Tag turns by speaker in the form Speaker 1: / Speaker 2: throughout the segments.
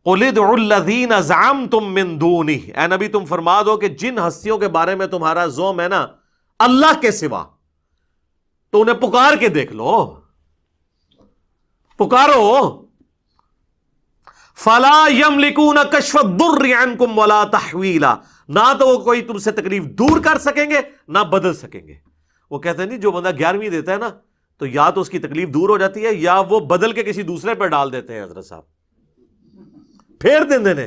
Speaker 1: قُلِ ادْعُوا الَّذِينَ زَعَمْتُم مِّن دُونِهِ، اے نبی تم فرما دو کہ جن ہستیوں کے بارے میں تمہارا زعم ہے نا اللہ کے سوا، تو انہیں پکار کے دیکھ لو، پکارو۔ فَلَا يَمْلِكُونَ كَشْفَ الضُّرِّ عَنْكُمْ وَلَا تَحْوِيلًا، نہ تو وہ کوئی تم سے تکلیف دور کر سکیں گے نہ بدل سکیں گے۔ وہ کہتے ہیں نہیں، جو بندہ 11ویں دیتا ہے نا تو یا تو اس کی تکلیف دور ہو جاتی ہے یا وہ بدل کے کسی دوسرے پہ ڈال دیتے ہیں۔ حضرت صاحب پھیر دیندے نے،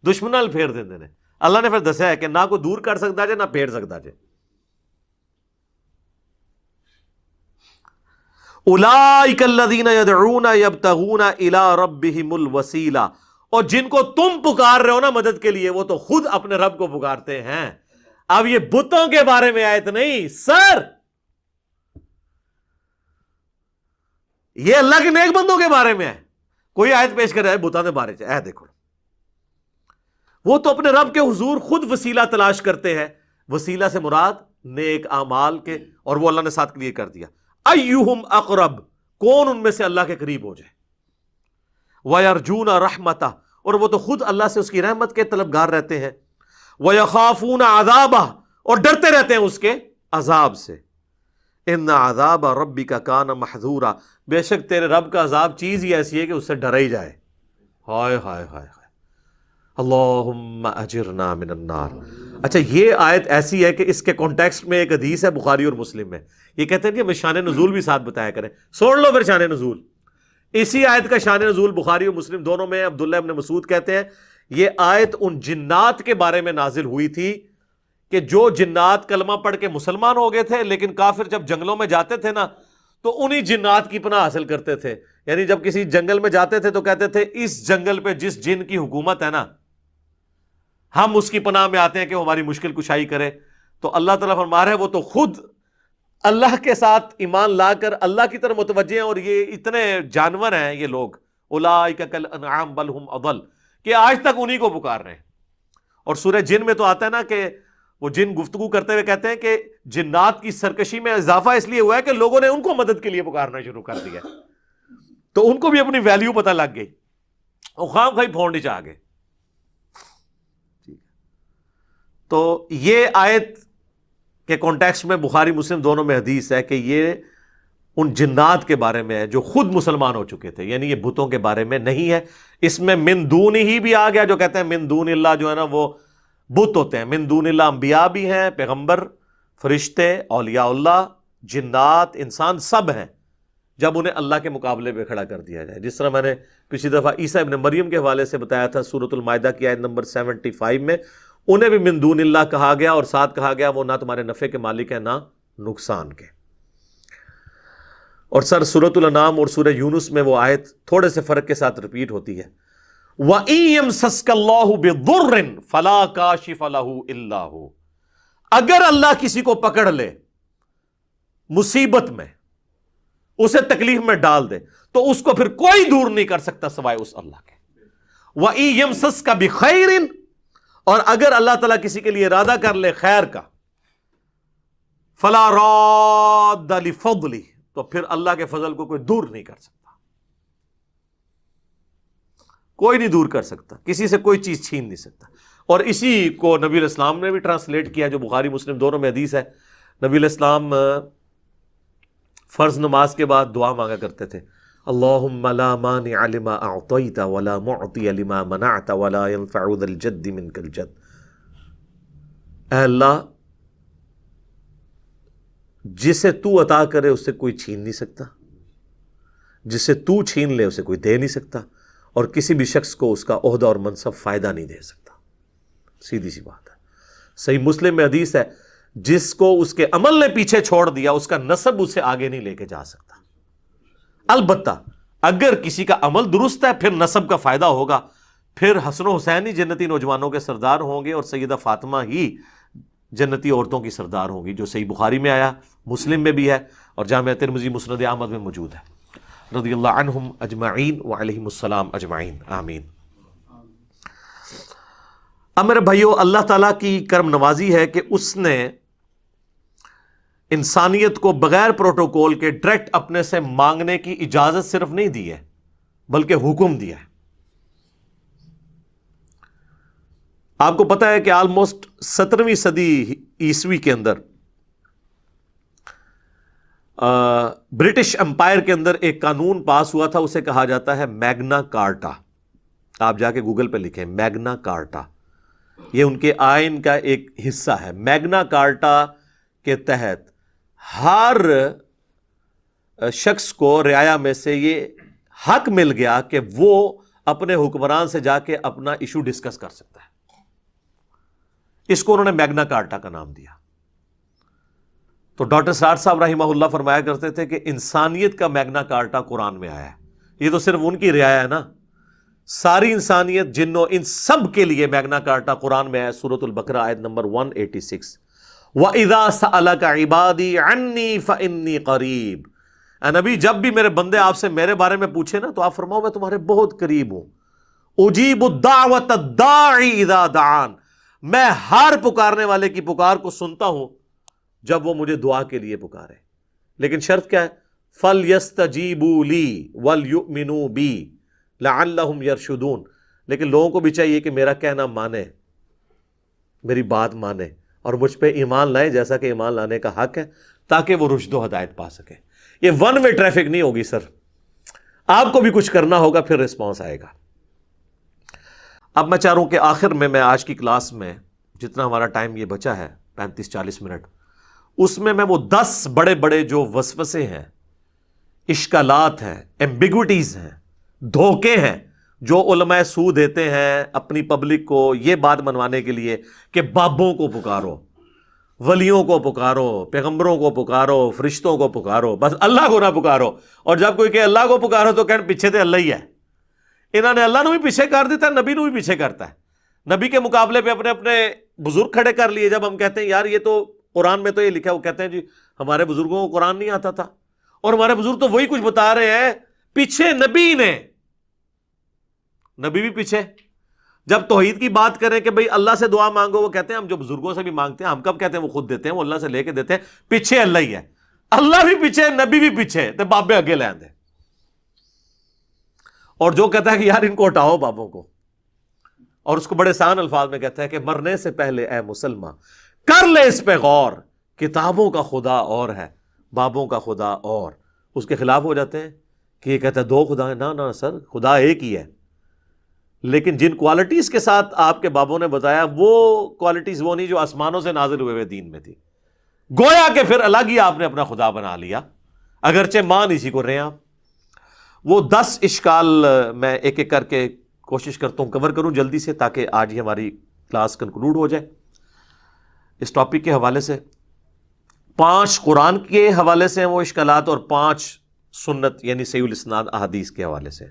Speaker 1: دشمن نال پھیر دیندے نے۔ اللہ نے پھر دسیا ہے کہ نہ کوئی دور کر سکتا جے نہ پھیر سکتا جے۔ اولئک الذین یدعون یبتغون الی ربہم الوسیلہ، اور جن کو تم پکار رہے ہو نا مدد کے لیے وہ تو خود اپنے رب کو پکارتے ہیں۔ اب یہ بتوں کے بارے میں آیت نہیں سر، یہ اللہ کے نیک بندوں کے بارے میں ہے۔ کوئی آیت پیش کر رہا ہے بتوں کے بارے میں، اے دیکھو وہ تو اپنے رب کے حضور خود وسیلہ تلاش کرتے ہیں۔ وسیلہ سے مراد نیک اعمال کے، اور وہ اللہ نے ساتھ کلیئر کر دیا ایہم اقرب، کون ان میں سے اللہ کے قریب ہو جائے۔ وَيَرْجُونَ رَحْمَتَهُ، اور وہ تو خود اللہ سے اس کی رحمت کے طلبگار رہتے ہیں۔ وَيَخَافُونَ عَذَابَهُ، اور ڈرتے رہتے ہیں اس کے عذاب سے۔ إِنَّ عَذَابَ رَبِّكَ كَانَ مَحْذُورًا، بے شک تیرے رب کا عذاب چیز ہی ایسی ہے کہ اس سے ڈرا ہی جائے۔ ہائے ہائے ہائے ہائے، اللہم اجرنا من النار۔ اچھا یہ آیت ایسی ہے کہ اس کے کانٹیکسٹ میں ایک حدیث ہے بخاری اور مسلم میں، یہ کہتے ہیں کہ ہمیں شان نزول بھی ساتھ بتایا کریں۔ سن لو پھر شان نزول، اسی آیت کا شان نزول بخاری اور مسلم دونوں میں عبداللہ ابن مسعود کہتے ہیں یہ آیت ان جنات کے بارے میں نازل ہوئی تھی کہ جو جنات کلمہ پڑھ کے مسلمان ہو گئے تھے، لیکن کافر جب جنگلوں میں جاتے تھے نا تو انہی جنات کی پناہ حاصل کرتے تھے۔ یعنی جب کسی جنگل میں جاتے تھے تو کہتے تھے اس جنگل پہ جس جن کی حکومت ہے نا ہم اس کی پناہ میں آتے ہیں کہ وہ ہماری مشکل کشائی کرے۔ تو اللہ تعالیٰ فرما رہا ہے وہ تو خود اللہ کے ساتھ ایمان لا کر اللہ کی طرف متوجہ ہیں، اور یہ اتنے جانور ہیں یہ لوگ، اولئک کالانعام بل ہم اضل، کہ آج تک انہی کو پکار رہے ہیں۔ اور سورہ جن میں تو آتا ہے نا کہ وہ جن گفتگو کرتے ہوئے کہتے ہیں کہ جنات کی سرکشی میں اضافہ اس لیے ہوا ہے کہ لوگوں نے ان کو مدد کے لیے پکارنا شروع کر دیا، تو ان کو بھی اپنی ویلیو پتہ لگ گئی، وہ خام خواہ پھونڈ چاہ گئے۔ تو یہ آیت کے کانٹیکسٹ میں بخاری مسلم دونوں میں حدیث ہے کہ یہ ان جنات کے بارے میں ہے جو خود مسلمان ہو چکے تھے، یعنی یہ بتوں کے بارے میں نہیں ہے۔ اس میں من دون ہی بھی آ گیا، جو کہتے ہیں من دون اللہ جو ہے نا وہ بت ہوتے ہیں۔ من دون اللہ انبیاء بھی ہیں، پیغمبر، فرشتے، اولیاء اللہ، جنات، انسان سب ہیں جب انہیں اللہ کے مقابلے پہ کھڑا کر دیا جائے۔ جس طرح میں نے پچھلی دفعہ عیسیٰ ابن مریم کے حوالے سے بتایا تھا سورۃ المائدہ کی آیت نمبر 75 میں، انہیں بھی من دون اللہ کہا گیا، اور ساتھ کہا گیا وہ نہ تمہارے نفع کے مالک ہیں نہ نقصان کے۔ اور سر سورۃ الانعام اور سورہ یونس میں وہ آیت تھوڑے سے فرق کے ساتھ ریپیٹ ہوتی ہے، وَإِن يَمْسَسْكَ اللَّهُ بِضُرٍّ فَلَا كَاشِفَ لَهُ إِلَّا هُوَ، اگر اللہ کسی کو پکڑ لے مصیبت میں، اسے تکلیف میں ڈال دے، تو اس کو پھر کوئی دور نہیں کر سکتا سوائے اس اللہ کے۔ وَإِن يَمْسَسْكَ بِخَيْرٍ، اور اگر اللہ تعالیٰ کسی کے لیے ارادہ کر لے خیر کا، فَلَا رَادَّ لِفَضْلِهِ، تو پھر اللہ کے فضل کو کوئی دور نہیں کر سکتا، کوئی نہیں دور کر سکتا، کسی سے کوئی چیز چھین نہیں سکتا۔ اور اسی کو نبی علیہ السلام نے بھی ٹرانسلیٹ کیا، جو بخاری مسلم دونوں میں حدیث ہے۔ نبی علیہ السلام فرض نماز کے بعد دعا مانگا کرتے تھے، اللہم لا مانع لما اعطیت ولا معطی لما منعت ولا ينفع ذا الجد منک الجد، اے اللہ جسے تو عطا کرے اس سے کوئی چھین نہیں سکتا، جسے تو چھین لے اسے کوئی دے نہیں سکتا، اور کسی بھی شخص کو اس کا عہدہ اور منصب فائدہ نہیں دے سکتا۔ سیدھی سی بات ہے۔ صحیح مسلم میں حدیث ہے، جس کو اس کے عمل نے پیچھے چھوڑ دیا اس کا نسب اسے آگے نہیں لے کے جا سکتا۔ البتہ اگر کسی کا عمل درست ہے پھر نسب کا فائدہ ہوگا، پھر حسن و حسین ہی جنتی نوجوانوں کے سردار ہوں گے، اور سیدہ فاطمہ ہی جنتی عورتوں کی سردار ہوں گی، جو صحیح بخاری میں آیا، مسلم میں بھی ہے، اور جامعہ ترمذی مسند احمد میں موجود ہے۔ رضی اللہ عنہم اجمعین وعلیہم السلام اجمعین، آمین۔ اب میرے بھائیو، اللہ تعالیٰ کی کرم نوازی ہے کہ اس نے انسانیت کو بغیر پروٹوکول کے ڈائریکٹ اپنے سے مانگنے کی اجازت صرف نہیں دی ہے بلکہ حکم دیا ہے۔ آپ کو پتا ہے کہ آلموسٹ 17ویں صدی عیسوی کے اندر برٹش امپائر کے اندر ایک قانون پاس ہوا تھا، اسے کہا جاتا ہے میگنا کارٹا. آپ جا کے گوگل پہ لکھیں میگنا کارٹا، یہ ان کے آئین کا ایک حصہ ہے. میگنا کارٹا کے تحت ہر شخص کو رعایا میں سے یہ حق مل گیا کہ وہ اپنے حکمران سے جا کے اپنا ایشو ڈسکس کر سکتا ہے. اس کو انہوں نے میگنا کارٹا کا نام دیا. تو ڈاکٹر سار صاحب رحمہ اللہ فرمایا کرتے تھے کہ انسانیت کا میگنا کارٹا قرآن میں آیا ہے. یہ تو صرف ان کی رعایا ہے نا، ساری انسانیت جنوں ان سب کے لیے میگنا کارٹا قرآن میں ہے. سورۃ البقرہ آیت نمبر 186، وَإِذَا سَأَلَكَ عِبَادِي عَنِّي فَإِنِّي قَرِيبٌ. اے نبی، جب بھی میرے بندے آپ سے میرے بارے میں پوچھے نا تو آپ فرماؤ میں تمہارے بہت قریب ہوں. اجیب الدعوۃ الداعی اذا دعان، میں ہر پکارنے والے کی پکار کو سنتا ہوں جب وہ مجھے دعا کے لیے پکارے. لیکن شرط کیا ہے؟ فَلْيَسْتَجِيبُوا لِي وَلْيُؤْمِنُوا بِي لَعَلَّهُمْ يَرْشُدُونَ. لیکن لوگوں کو بھی چاہیے کہ میرا کہنا مانے، میری بات مانے اور مجھ پہ ایمان لائے جیسا کہ ایمان لانے کا حق ہے، تاکہ وہ رشد و ہدایت پا سکے. یہ ون وے ٹریفک نہیں ہوگی سر، آپ کو بھی کچھ کرنا ہوگا، پھر رسپانس آئے گا. اب میں چاہ رہا ہوں کہ آخر میں آج کی کلاس میں جتنا ہمارا ٹائم یہ بچا ہے 35-40 منٹ، اس میں وہ 10 بڑے بڑے جو وسوسے ہیں، اشکالات ہیں، ایمبیگوٹیز ہیں، دھوکے ہیں جو علماء سو دیتے ہیں اپنی پبلک کو یہ بات منوانے کے لیے کہ بابوں کو پکارو، ولیوں کو پکارو، پیغمبروں کو پکارو، فرشتوں کو پکارو، بس اللہ کو نہ پکارو. اور جب کوئی کہ اللہ کو پکارو تو کہنے پیچھے تو اللہ ہی ہے. انہوں نے اللہ نو بھی پیچھے کر دیتا ہے، نبی نو بھی پیچھے کرتا ہے. نبی کے مقابلے پہ اپنے اپنے بزرگ کھڑے کر لیے. جب ہم کہتے ہیں یار یہ تو قرآن میں تو یہ لکھا ہے، وہ کہتے ہیں جی ہمارے بزرگوں کو قرآن نہیں آتا تھا، اور ہمارے بزرگ تو وہی کچھ بتا رہے ہیں، پیچھے نبی نے، نبی بھی پیچھے. جب توحید کی بات کریں کہ بھئی اللہ سے دعا مانگو، وہ کہتے ہیں ہم جو بزرگوں سے بھی مانگتے ہیں. ہم کب کہتے ہیں وہ خود دیتے ہیں، وہ اللہ سے لے کے دیتے ہیں. پیچھے اللہ ہی ہے، اللہ بھی پیچھے، نبی بھی پیچھے، تے بابے اگے لے آندے. اور جو کہتا ہے کہ یار ان کو ہٹاؤ بابوں کو، اور اس کو بڑے آسان الفاظ میں کہتا ہے کہ مرنے سے پہلے اے مسلمان کر لے اس پہ غور، کتابوں کا خدا اور ہے، بابوں کا خدا اور. اس کے خلاف ہو جاتے ہیں کہ یہ کہتا ہے 2 خدا ہیں. نہ سر، خدا ایک ہی ہے، لیکن جن کوالٹیز کے ساتھ آپ کے بابوں نے بتایا وہ کوالٹیز وہ نہیں جو آسمانوں سے نازل ہوئے دین میں تھی. گویا کہ پھر الگ ہی آپ نے اپنا خدا بنا لیا، اگرچہ مان اسی کو رہے ہیں آپ. وہ 10 اشکال میں ایک ایک کر کے کوشش کرتا ہوں کور کروں جلدی سے، تاکہ آج ہی ہماری کلاس کنکلوڈ ہو جائے اس ٹاپک کے حوالے سے. 5 قرآن کے حوالے سے ہیں وہ اشکالات، اور 5 سنت یعنی صحیح الاسناد احادیث کے حوالے سے.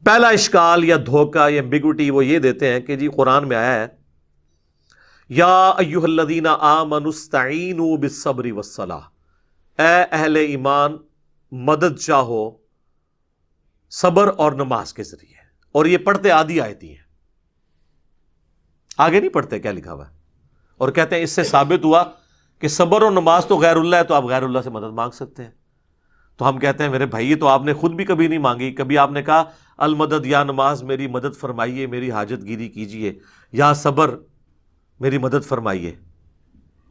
Speaker 1: پہلا اشکال یا دھوکہ یا ایمبیگوٹی وہ یہ دیتے ہیں کہ جی قرآن میں آیا ہے یا ایھا الذین آمنوا استعینوا بالصبر والصلاۃ، اے اہل ایمان مدد چاہو صبر اور نماز کے ذریعے. اور یہ پڑھتے آدھی آیتی ہیں، آگے نہیں پڑھتے کیا لکھا ہوا ہے، اور کہتے ہیں اس سے ثابت ہوا کہ صبر اور نماز تو غیر اللہ ہے، تو آپ غیر اللہ سے مدد مانگ سکتے ہیں. تو ہم کہتے ہیں میرے بھائی یہ تو آپ نے خود بھی کبھی نہیں مانگی. کبھی آپ نے کہا المدد یا نماز میری مدد فرمائیے، میری حاجت گیری کیجئے، یا صبر میری مدد فرمائیے.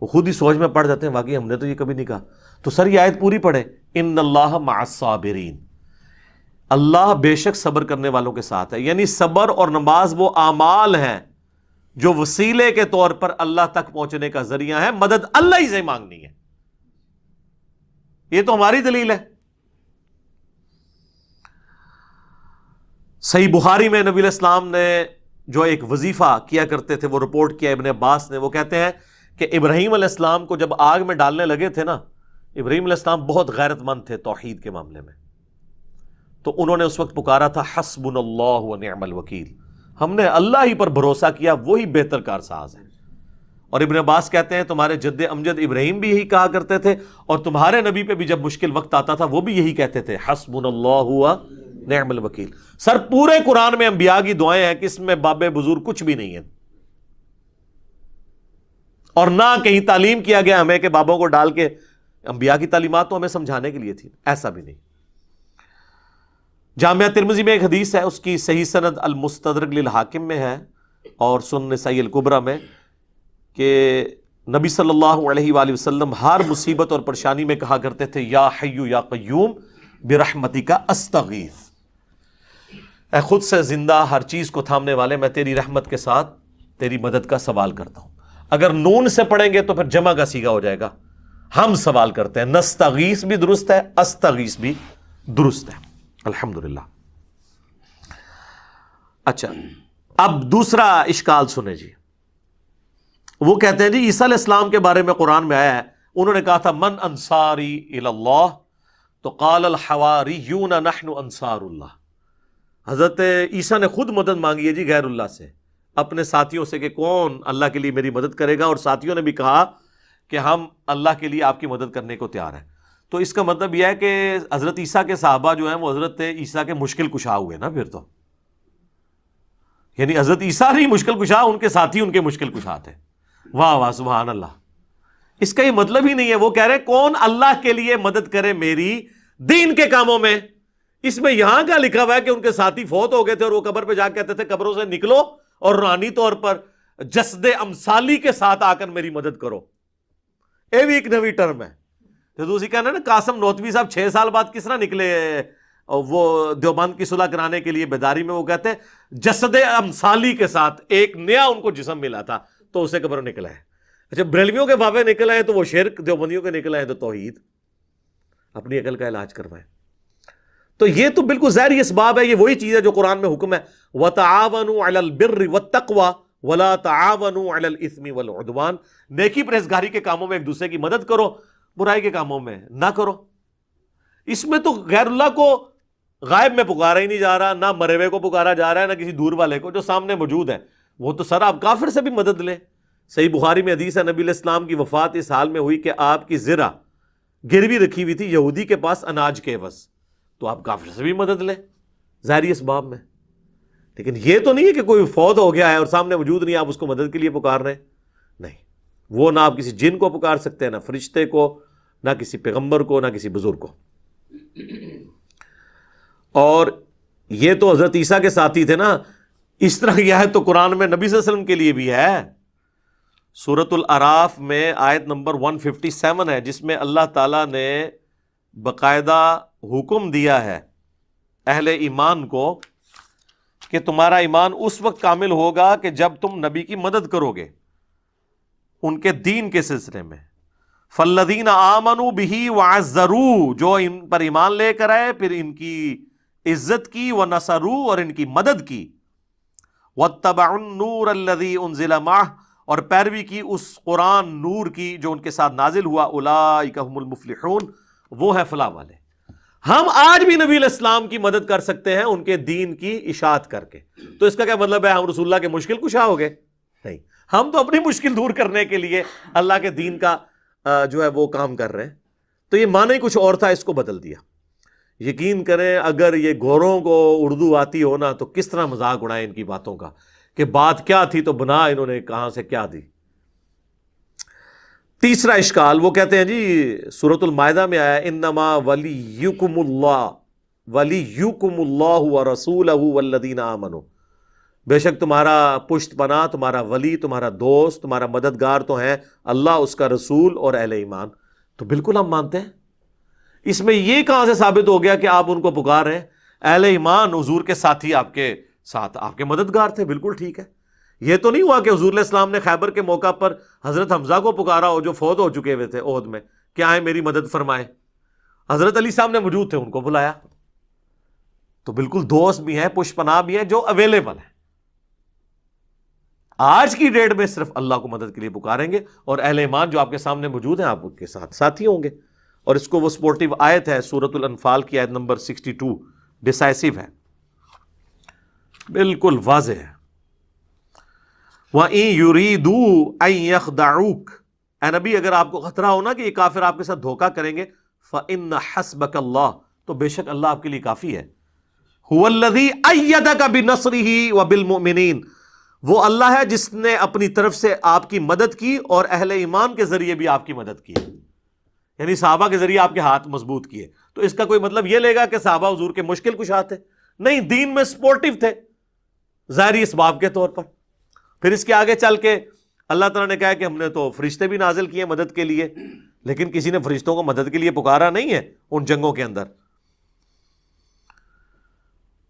Speaker 1: وہ خود ہی سوچ میں پڑ جاتے ہیں واقعی ہم نے تو یہ کبھی نہیں کہا. تو سر یہ آیت پوری پڑھیں، ان اللہ مع الصابرین، اللہ بے شک صبر کرنے والوں کے ساتھ ہے. یعنی صبر اور نماز وہ اعمال ہیں جو وسیلے کے طور پر اللہ تک پہنچنے کا ذریعہ ہے، مدد اللہ ہی سے مانگنی ہے. یہ تو ہماری دلیل ہے. صحیح بخاری میں نبی علیہ السلام نے جو ایک وظیفہ کیا کرتے تھے وہ رپورٹ کیا ابن عباس نے. وہ کہتے ہیں کہ ابراہیم علیہ السلام کو جب آگ میں ڈالنے لگے تھے نا، ابراہیم علیہ السلام بہت غیرت مند تھے توحید کے معاملے میں، تو انہوں نے اس وقت پکارا تھا حسبنا اللہ ونعم الوکیل، ہم نے اللہ ہی پر بھروسہ کیا، وہی بہتر کارساز ہے. اور ابن عباس کہتے ہیں تمہارے جد امجد ابراہیم بھی یہی کہا کرتے تھے، اور تمہارے نبی پہ بھی جب مشکل وقت آتا تھا وہ بھی یہی کہتے تھے حسبنا اللہ ونعم الوکیل. سر پورے قرآن میں انبیاء کی دعائیں ہیں کہ اس میں باب بزرگ کچھ بھی نہیں ہے، اور نہ کہیں تعلیم کیا گیا ہمیں کہ بابوں کو ڈال کے. انبیاء کی تعلیمات تو ہمیں سمجھانے کے لیے تھی، ایسا بھی نہیں. جامعہ ترمذی میں ایک حدیث ہے، اس کی صحیح سند المستدرک للحاکم میں ہے، اور سنن نسائی الکبریٰ میں کہ نبی صلی اللہ علیہ وآلہ وسلم ہر مصیبت اور پریشانی میں کہا کرتے تھے یا حی یا قیوم برحمتک استغیث، اے خود سے زندہ ہر چیز کو تھامنے والے، میں تیری رحمت کے ساتھ تیری مدد کا سوال کرتا ہوں۔ اگر نون سے پڑھیں گے تو پھر جمع کا صیغہ ہو جائے گا، ہم سوال کرتے ہیں۔ نستغیث بھی درست ہے، استغیث بھی درست ہے، الحمدللہ۔ اچھا، اب دوسرا اشکال سنیں جی۔ وہ کہتے ہیں جی عیسیٰ علیہ السلام کے بارے میں قرآن میں آیا ہے، انہوں نے کہا تھا من انصاری الی اللہ، تو قال الحواریون نحن انصار اللہ۔ حضرت عیسیٰ نے خود مدد مانگی ہے جی غیر اللہ سے، اپنے ساتھیوں سے، کہ کون اللہ کے لیے میری مدد کرے گا، اور ساتھیوں نے بھی کہا کہ ہم اللہ کے لیے آپ کی مدد کرنے کو تیار ہیں۔ تو اس کا مطلب یہ ہے کہ حضرت عیسیٰ کے صحابہ جو ہیں وہ حضرت عیسیٰ کے مشکل کشا ہوئے نا پھر تو، یعنی حضرت عیسیٰ نہیں مشکل کشا، ان کے ساتھی ان کے مشکل کشا تھے۔ واہ واہ سبحان اللہ۔ اس کا یہ مطلب ہی نہیں ہے، وہ کہہ رہے کون اللہ کے لیے مدد کرے میری دین کے کاموں میں۔ اس میں یہاں کا لکھا ہوا ہے کہ ان کے ساتھی فوت ہو گئے تھے اور وہ قبر پہ جا کے کہتے تھے قبروں سے نکلو اور روحانی طور پر جسد امثالی کے ساتھ آ کر میری مدد کرو۔ یہ بھی ایک نئی ٹرم ہے۔ تو دوسری کہنا نا قاسم نوتوی صاحب 6 سال بعد کس طرح نکلے وہ دیوبند کی صلح کرانے کے لیے بیداری میں، وہ کہتے ہیں جسد امثالی کے ساتھ ایک نیا ان کو جسم ملا تھا تو اسے قبر نکلا ہے۔ اچھا، بریلویوں کے بابے نکل آئے تو وہ شرک، دیوبندیوں کے نکل آئے تو توحید۔ اپنی عقل کا علاج کروائے۔ تو یہ تو بالکل ظاہری اسباب ہے، یہ وہی چیز ہے جو قرآن میں حکم ہے وَتَعَاوَنُوا عَلَى الْبِرِّ وَالتَّقْوَى وَلَا تَعَاوَنُوا عَلَى الْإِثْمِ وَالْعُدْوَانِ، نیکی پرہیزگاری کے کاموں میں ایک دوسرے کی مدد کرو، برائی کے کاموں میں نہ کرو۔ اس میں تو غیر اللہ کو غائب میں پکارا ہی نہیں جا رہا، نہ مرے ہوئے کو پکارا جا رہا ہے، نہ کسی دور والے کو، جو سامنے موجود ہے وہ تو سر آپ کافر سے بھی مدد لیں۔ صحیح بخاری میں حدیث ہے، نبی علیہ السلام کی وفات اس حال میں ہوئی کہ آپ کی زرہ گروی رکھی ہوئی تھی یہودی کے پاس اناج کے عوض، تو آپ کافر سے بھی مدد لیں ظاہری اسباب میں۔ لیکن یہ تو نہیں ہے کہ کوئی فوت ہو گیا ہے اور سامنے موجود نہیں، آپ اس کو مدد کے لیے پکار رہے ہیں، نہیں۔ وہ نہ آپ کسی جن کو پکار سکتے ہیں، نہ فرشتے کو، نہ کسی پیغمبر کو، نہ کسی بزرگ کو۔ اور یہ تو حضرت عیسیٰ کے ساتھی تھے نا، اس طرح کی آیت تو قرآن میں نبی صلی اللہ علیہ وسلم کے لیے بھی ہے۔ سورۃ الاعراف میں آیت نمبر 157 ہے، جس میں اللہ تعالیٰ نے باقاعدہ حکم دیا ہے اہل ایمان کو کہ تمہارا ایمان اس وقت کامل ہوگا کہ جب تم نبی کی مدد کرو گے ان کے دین کے سلسلے میں۔ فالذین آمنوا بہ وعزروہ، جو ان پر ایمان لے کر آئے پھر ان کی عزت کی، ونصروہ، اور ان کی مدد کی، واتبعوا النور الذی انزل معہ، اور پیروی کی اس قرآن نور کی جو ان کے ساتھ نازل ہوا، اولئک هم المفلحون، وہ ہے فلاح والے۔ ہم آج بھی نبی علیہ السلام کی مدد کر سکتے ہیں ان کے دین کی اشاعت کر کے۔ تو اس کا کیا مطلب ہے ہم رسول اللہ کے مشکل کشا ہو گئے؟ نہیں، ہم تو اپنی مشکل دور کرنے کے لیے اللہ کے دین کا جو ہے وہ کام کر رہے ہیں۔ تو یہ معنی ہی کچھ اور تھا، اس کو بدل دیا۔ یقین کریں اگر یہ گوروں کو اردو آتی ہو نا تو کس طرح مذاق اڑائے ان کی باتوں کا، کہ بات کیا تھی تو بنا انہوں نے کہاں سے کیا دی۔ تیسرا اشکال، وہ کہتے ہیں جی سورۃ المائدہ میں آیا انما ولیکم اللہ ورسولہ والذین آمنوا، بے شک تمہارا پشت پناہ، تمہارا ولی، تمہارا دوست، تمہارا مددگار تو ہیں اللہ، اس کا رسول اور اہل ایمان۔ تو بالکل ہم مانتے ہیں۔ اس میں یہ کہاں سے ثابت ہو گیا کہ آپ ان کو پکار رہے ہیں؟ اہل ایمان حضور کے ساتھی آپ کے ساتھ، آپ کے مددگار تھے، بالکل ٹھیک ہے۔ یہ تو نہیں ہوا کہ حضور علیہ السلام نے خیبر کے موقع پر حضرت حمزہ کو پکارا ہو جو فوت ہو چکے ہوئے تھے عہد میں، کہ آئیں میری مدد فرمائیں۔ حضرت علی صاحب نے موجود تھے، ان کو بلایا۔ تو بالکل دوست بھی ہیں، پشت پناہ بھی ہیں جو اویلیبل ہیں۔ آج کی ڈیٹ میں صرف اللہ کو مدد کے لیے پکاریں گے، اور اہل ایمان جو آپ کے سامنے موجود ہیں آپ ان کے ساتھ ساتھی ہوں گے۔ اور اس کو وہ سپورٹیو آیت ہے سورۃ الانفال کی آیت نمبر 62، ڈیسائسو ہے، بالکل واضح ہے۔ وَإِن يُرِيدُوا أَن يَخْدَعُوكَ، اے نبی اگر آپ کو خطرہ ہو نا کہ یہ کافر آپ کے ساتھ دھوکہ کریں گے، فَإِنَّ حَسْبَكَ اللَّهُ، تو بے شک اللہ آپ کے لیے کافی ہے۔ هُوَ الَّذِي أَيَّدَكَ بِنَصْرِهِ وَبِالْمُؤْمِنِينَ، وہ اللہ ہے جس نے اپنی طرف سے آپ کی مدد کی اور اہل ایمان کے ذریعے بھی آپ کی مدد کی، یعنی صحابہ کے ذریعے آپ کے ہاتھ مضبوط کیے۔ تو اس کا کوئی مطلب یہ لے گا کہ صحابہ حضور کے مشکل کشا تھے؟ نہیں، دین میں سپورٹیو تھے ظاہری اسباب کے طور پر۔ پھر اس کے آگے چل کے اللہ تعالیٰ نے کہا کہ ہم نے تو فرشتے بھی نازل کیے مدد کے لیے، لیکن کسی نے فرشتوں کو مدد کے لیے پکارا نہیں ہے ان جنگوں کے اندر۔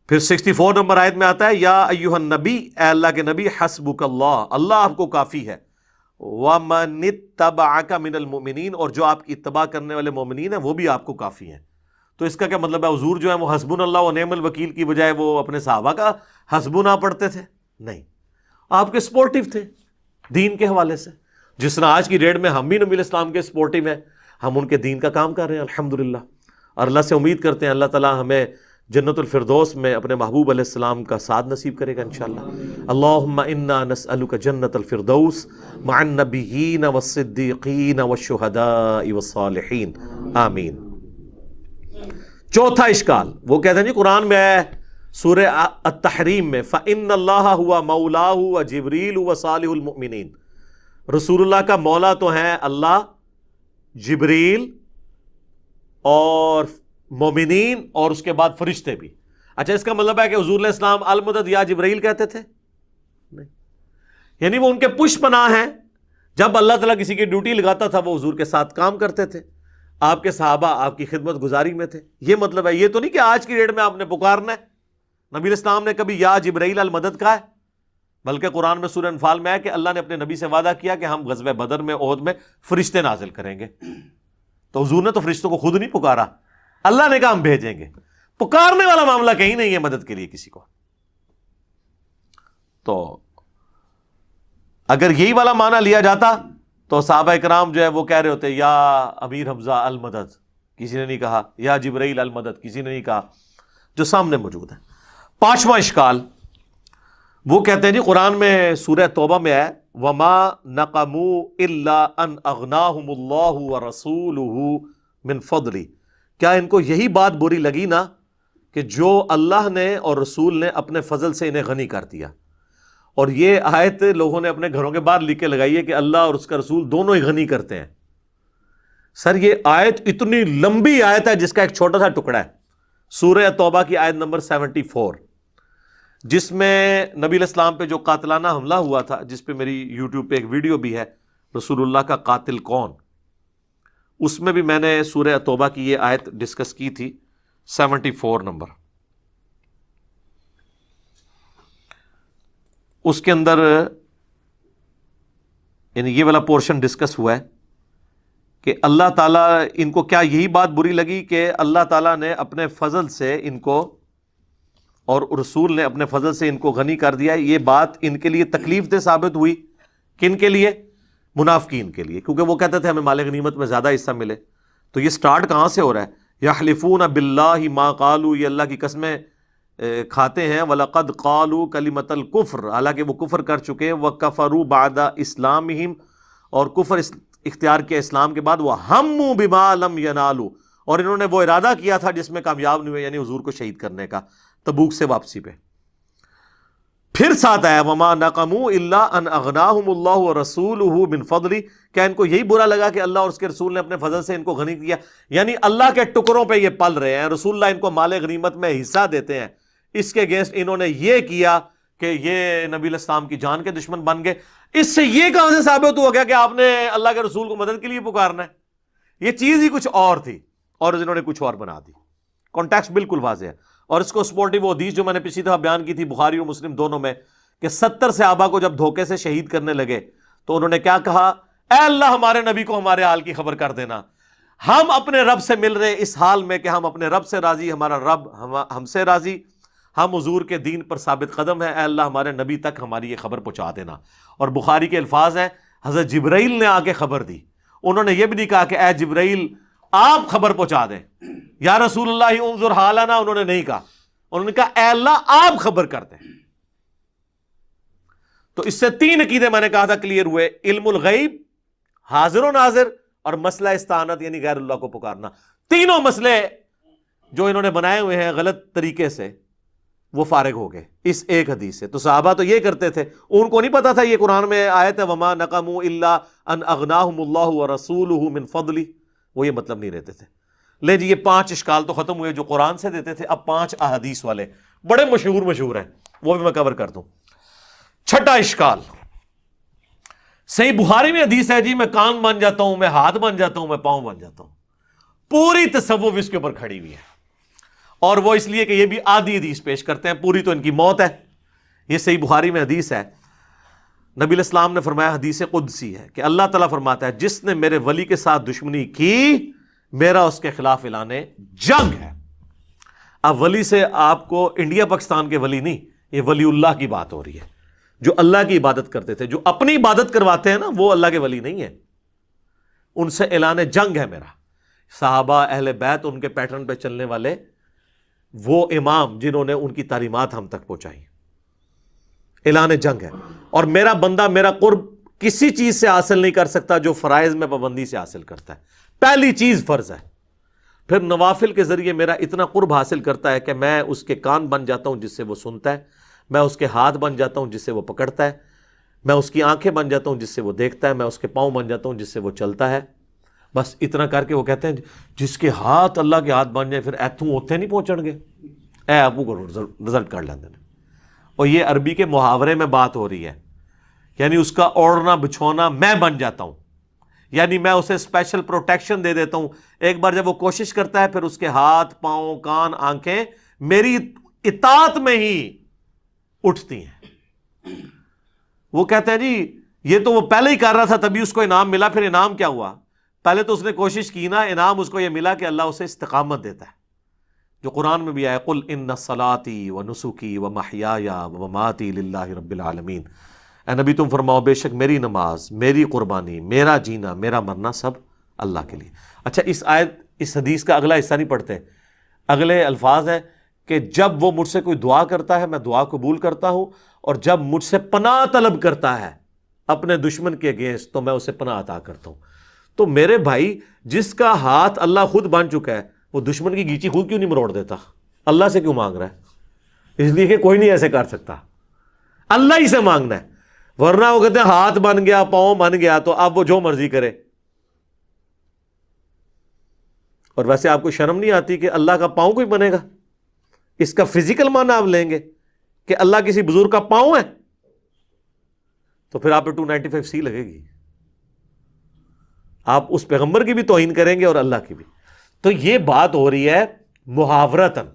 Speaker 1: پھر 64 نمبر آیت میں آتا ہے یا ایھا النبی، اے اللہ کے نبی، حسبک اللہ، اللہ آپ کو کافی ہے، وَمَنِ اتَّبَعَكَ مِنَ الْمُؤْمِنِينَ، اور جو آپ کی اتباع کرنے والے مومنین ہیں وہ بھی آپ کو کافی ہیں۔ تو اس کا کیا مطلب ہے؟ حضور جو ہے وہ حسبنا اللہ و نعم الوکیل کی بجائے وہ اپنے صحابہ کا حسبنا پڑھتے تھے؟ نہیں، آپ کے سپورٹیو تھے دین کے حوالے سے، جس طرح آج کی ڈیٹ میں ہم بھی نبی الاسلام کے سپورٹیو ہیں، ہم ان کے دین کا کام کر رہے ہیں الحمدللہ، اور اللہ سے امید کرتے ہیں اللہ تعالیٰ ہمیں جنت الفردوس میں اپنے محبوب علیہ السلام کا ساتھ نصیب کرے گا انشاءاللہ۔ اللہم انا نسألک جنت الفردوس مع النبیین والصدیقین والشہداء والصالحین، آمین۔ چوتھا اشکال، وہ کہتے ہیں جی قرآن میں ہے سورہ التحریم میں فَإِنَّ اللَّهَ هُوَ مَوْلَاهُ وَجِبْرِيلُ وَصَالِحُ الْمُؤْمِنِينَ، رسول اللہ کا مولا تو ہیں اللہ، جبریل اور مومنین، اور اس کے بعد فرشتے بھی۔ اچھا، اس کا مطلب ہے کہ حضور علیہ السلام المدد یا جبرائیل کہتے تھے؟ نہیں، یعنی وہ ان کے پش پناہ ہیں، جب اللہ تعالیٰ کسی کی ڈیوٹی لگاتا تھا وہ حضور کے ساتھ کام کرتے تھے، آپ کے صحابہ آپ کی خدمت گزاری میں تھے، یہ مطلب ہے۔ یہ تو نہیں کہ آج کی ڈیٹ میں آپ نے پکارنا ہے، نبی علیہ السلام نے کبھی یا جبرائیل المدد کہا ہے؟ بلکہ قرآن میں سورہ انفال میں ہے کہ اللہ نے اپنے نبی سے وعدہ کیا کہ ہم غزوہ بدر میں، احد میں فرشتے نازل کریں گے، تو حضور نے تو فرشتوں کو خود نہیں پکارا، اللہ نے کہا ہم بھیجیں گے۔ پکارنے والا معاملہ کہیں نہیں ہے مدد کے لیے کسی کو۔ تو اگر یہی والا معنی لیا جاتا تو صحابہ اکرام جو ہے وہ کہہ رہے ہوتے یا امیر حمزہ المدد، کسی نے نہیں کہا، یا جبرائیل المدد کسی نے نہیں کہا، جو سامنے موجود ہے۔ پانچواں اشکال، وہ کہتے ہیں جی قرآن میں سورہ توبہ میں ہے وَمَا نَقَمُوا إِلَّا أَنْ أَغْنَاهُمُ اللَّهُ وَرَسُولُهُ مِنْ فَضْلِهِ، کیا ان کو یہی بات بری لگی نا کہ جو اللہ نے اور رسول نے اپنے فضل سے انہیں غنی کر دیا؟ اور یہ آیت لوگوں نے اپنے گھروں کے باہر لکھ کے لگائی ہے کہ اللہ اور اس کا رسول دونوں ہی غنی کرتے ہیں۔ سر یہ آیت اتنی لمبی آیت ہے جس کا ایک چھوٹا سا ٹکڑا ہے، سورہ توبہ کی آیت نمبر 74، جس میں نبی علیہ السلام پہ جو قاتلانہ حملہ ہوا تھا، جس پہ میری یوٹیوب پہ ایک ویڈیو بھی ہے، رسول اللہ کا قاتل کون، اس میں بھی میں نے سورہ توبہ کی یہ آیت ڈسکس کی تھی، 74 نمبر۔ اس کے اندر یعنی یہ والا پورشن ڈسکس ہوا ہے کہ اللہ تعالیٰ ان کو کیا یہی بات بری لگی کہ اللہ تعالیٰ نے اپنے فضل سے ان کو اور رسول نے اپنے فضل سے ان کو غنی کر دیا۔ یہ بات ان کے لیے تکلیف دہ ثابت ہوئی، کن کے لیے؟ منافقین کے لیے، کیونکہ وہ کہتے تھے ہمیں مال غنیمت میں زیادہ حصہ ملے۔ تو یہ سٹارٹ کہاں سے ہو رہا ہے؟ یحلفون باللہ ما قالوا، یہ اللہ کی قسمیں کھاتے ہیں، وَلَقَدْ قَالُوا كَلِمَةَ الْكُفْرِ، حالانکہ وہ کفر کر چکے، وَكَفَرُوا بَعْدَ إِسْلَامِهِمْ، اور کفر اختیار کیا اسلام کے بعد، وَهَمُّوا بِمَا لَمْ يَنَالُوا، اور انہوں نے وہ ارادہ کیا تھا جس میں کامیاب نہیں ہوئے، یعنی حضور کو شہید کرنے کا تبوک سے واپسی پہ۔ پھر ساتھ آیا وَمَا نَقَمُوا إِلَّا أَنْ أَغْنَاهُمُ اللَّهُ وَرَسُولُهُ مِنْ فَضْلِهِ، کیا ان کو یہی برا لگا کہ اللہ اور اس کے رسول نے اپنے فضل سے ان کو غنی کیا؟ یعنی اللہ کے ٹکڑوں پہ یہ پل رہے ہیں، رسول اللہ ان کو مال غنیمت میں حصہ دیتے ہیں، اس کے اگینسٹ انہوں نے یہ کیا کہ یہ نبی علیہ السلام کی جان کے دشمن بن گئے۔ اس سے یہ کہاں سے ثابت ہوا گیا کہ آپ نے اللہ کے رسول کو مدد کے لیے پکارنا ہے؟ یہ چیز ہی کچھ اور تھی اور انہوں نے کچھ اور بنا دی۔ کانٹیکسٹ بالکل واضح ہے، اور اس کو سپورٹیو وہ حدیث جو میں نے پچھلی دفعہ بیان کی تھی بخاری اور مسلم دونوں میں، کہ 70 صحابہ کو جب دھوکے سے شہید کرنے لگے تو انہوں نے کیا کہا؟ اے اللہ ہمارے نبی کو ہمارے حال کی خبر کر دینا، ہم اپنے رب سے مل رہے اس حال میں کہ ہم اپنے رب سے راضی، ہمارا رب ہم سے راضی، ہم حضور کے دین پر ثابت قدم ہیں، اے اللہ ہمارے نبی تک ہماری یہ خبر پہنچا دینا۔ اور بخاری کے الفاظ ہیں حضرت جبرائیل نے آ کے خبر دی، انہوں نے یہ بھی نہیں کہا کہ اے جبرائیل آپ خبر پہنچا دیں، یا رسول اللہ انظر حالنا، انہوں نے نہیں کہا، انہوں نے کہا اے اللہ آپ خبر کر دیں۔ تو اس سے 3 عقیدے میں نے کہا تھا کلیئر ہوئے، علم الغیب، حاضر و ناظر، اور مسئلہ استعانت یعنی غیر اللہ کو پکارنا۔ تینوں مسئلے جو انہوں نے بنائے ہوئے ہیں غلط طریقے سے وہ فارغ ہو گئے اس ایک حدیث سے۔ تو صحابہ تو یہ کرتے تھے، ان کو نہیں پتا تھا یہ قرآن میں آیت ہے وَمَا نَقَمُوا إِلَّا أَنْ أَغْنَاهُمُ اللَّهُ وَرَسُولُهُ مِنْ فَضْلِهِ، وہ یہ مطلب نہیں رہتے تھے۔ لے جی یہ 5 اشکال تو ختم ہوئے جو قرآن سے دیتے تھے، اب 5 احادیث والے بڑے مشہور ہیں، وہ بھی میں کور کر دوں۔ چھٹا اشکال، صحیح بخاری میں حدیث ہے جی میں کان بن جاتا ہوں، میں ہاتھ بن جاتا ہوں، میں پاؤں بن جاتا ہوں. پوری تصوف اس کے اوپر کھڑی ہوئی ہے، اور وہ اس لیے کہ یہ بھی آدھی حدیث پیش کرتے ہیں، پوری تو ان کی موت ہے. یہ صحیح بخاری میں حدیث ہے، نبی علیہ السلام نے فرمایا، حدیث قدسی ہے کہ اللہ تعالیٰ فرماتا ہے جس نے میرے ولی کے ساتھ دشمنی کی میرا اس کے خلاف اعلان جنگ ہے. اب ولی سے آپ کو انڈیا پاکستان کے ولی نہیں، یہ ولی اللہ کی بات ہو رہی ہے، جو اللہ کی عبادت کرتے تھے. جو اپنی عبادت کرواتے ہیں نا وہ اللہ کے ولی نہیں ہے، ان سے اعلان جنگ ہے میرا. صحابہ اہل بیت ان کے پیٹرن پہ چلنے والے وہ امام جنہوں نے ان کی تعلیمات ہم تک پہنچائی، اعلان جنگ ہے. اور میرا بندہ میرا قرب کسی چیز سے حاصل نہیں کر سکتا جو فرائض میں پابندی سے حاصل کرتا ہے. پہلی چیز فرض ہے، پھر نوافل کے ذریعے میرا اتنا قرب حاصل کرتا ہے کہ میں اس کے کان بن جاتا ہوں جس سے وہ سنتا ہے، میں اس کے ہاتھ بن جاتا ہوں جس سے وہ پکڑتا ہے، میں اس کی آنکھیں بن جاتا ہوں جس سے وہ دیکھتا ہے، میں اس کے پاؤں بن جاتا ہوں جس سے وہ چلتا ہے. بس اتنا کر کے وہ کہتے ہیں جس کے ہاتھ اللہ کے ہاتھ بن جائے پھر ایتھوں اوتھے نہیں پہنچن گے، اے ابو کو رزلٹ کر لیندے نے. اور یہ عربی کے محاورے میں بات ہو رہی ہے، یعنی اس کا اوڑھنا بچھونا میں بن جاتا ہوں، یعنی میں اسے اسپیشل پروٹیکشن دے دیتا ہوں. ایک بار جب وہ کوشش کرتا ہے پھر اس کے ہاتھ پاؤں کان آنکھیں میری اطاعت میں ہی اٹھتی ہیں. وہ کہتے ہیں جی یہ تو وہ پہلے ہی کر رہا تھا تبھی اس کو انعام ملا. پھر انعام کیا ہوا؟ پہلے تو اس نے کوشش کی نا، انعام اس کو یہ ملا کہ اللہ اسے استقامت دیتا ہے، جو قرآن میں بھی آیا قل ان صلاتی و نسکی و محیای و مماتی للہ رب العالمین. اے نبی تم فرماؤ بے شک میری نماز، میری قربانی، میرا جینا، میرا مرنا سب اللہ کے لیے. اچھا اس حدیث کا اگلا حصہ نہیں پڑھتے، اگلے الفاظ ہیں کہ جب وہ مجھ سے کوئی دعا کرتا ہے میں دعا قبول کرتا ہوں، اور جب مجھ سے پناہ طلب کرتا ہے اپنے دشمن کے اگینسٹ تو میں اسے پناہ عطا کرتا ہوں. تو میرے بھائی جس کا ہاتھ اللہ خود بن چکا ہے وہ دشمن کی گیچی خود کیوں نہیں مروڑ دیتا؟ اللہ سے کیوں مانگ رہا ہے؟ اس لیے کہ کوئی نہیں ایسے کر سکتا، اللہ ہی سے مانگنا ہے. ورنہ وہ کہتے ہیں ہاتھ بن گیا پاؤں بن گیا تو اب وہ جو مرضی کرے. اور ویسے آپ کو شرم نہیں آتی کہ اللہ کا پاؤں کوئی بنے گا؟ اس کا فزیکل معنی آپ لیں گے کہ اللہ کسی بزرگ کا پاؤں ہے تو پھر آپ پہ 295C لگے گی. آپ اس پیغمبر کی بھی توہین کریں گے اور اللہ کی بھی. تو یہ بات ہو رہی ہے محاورتاً،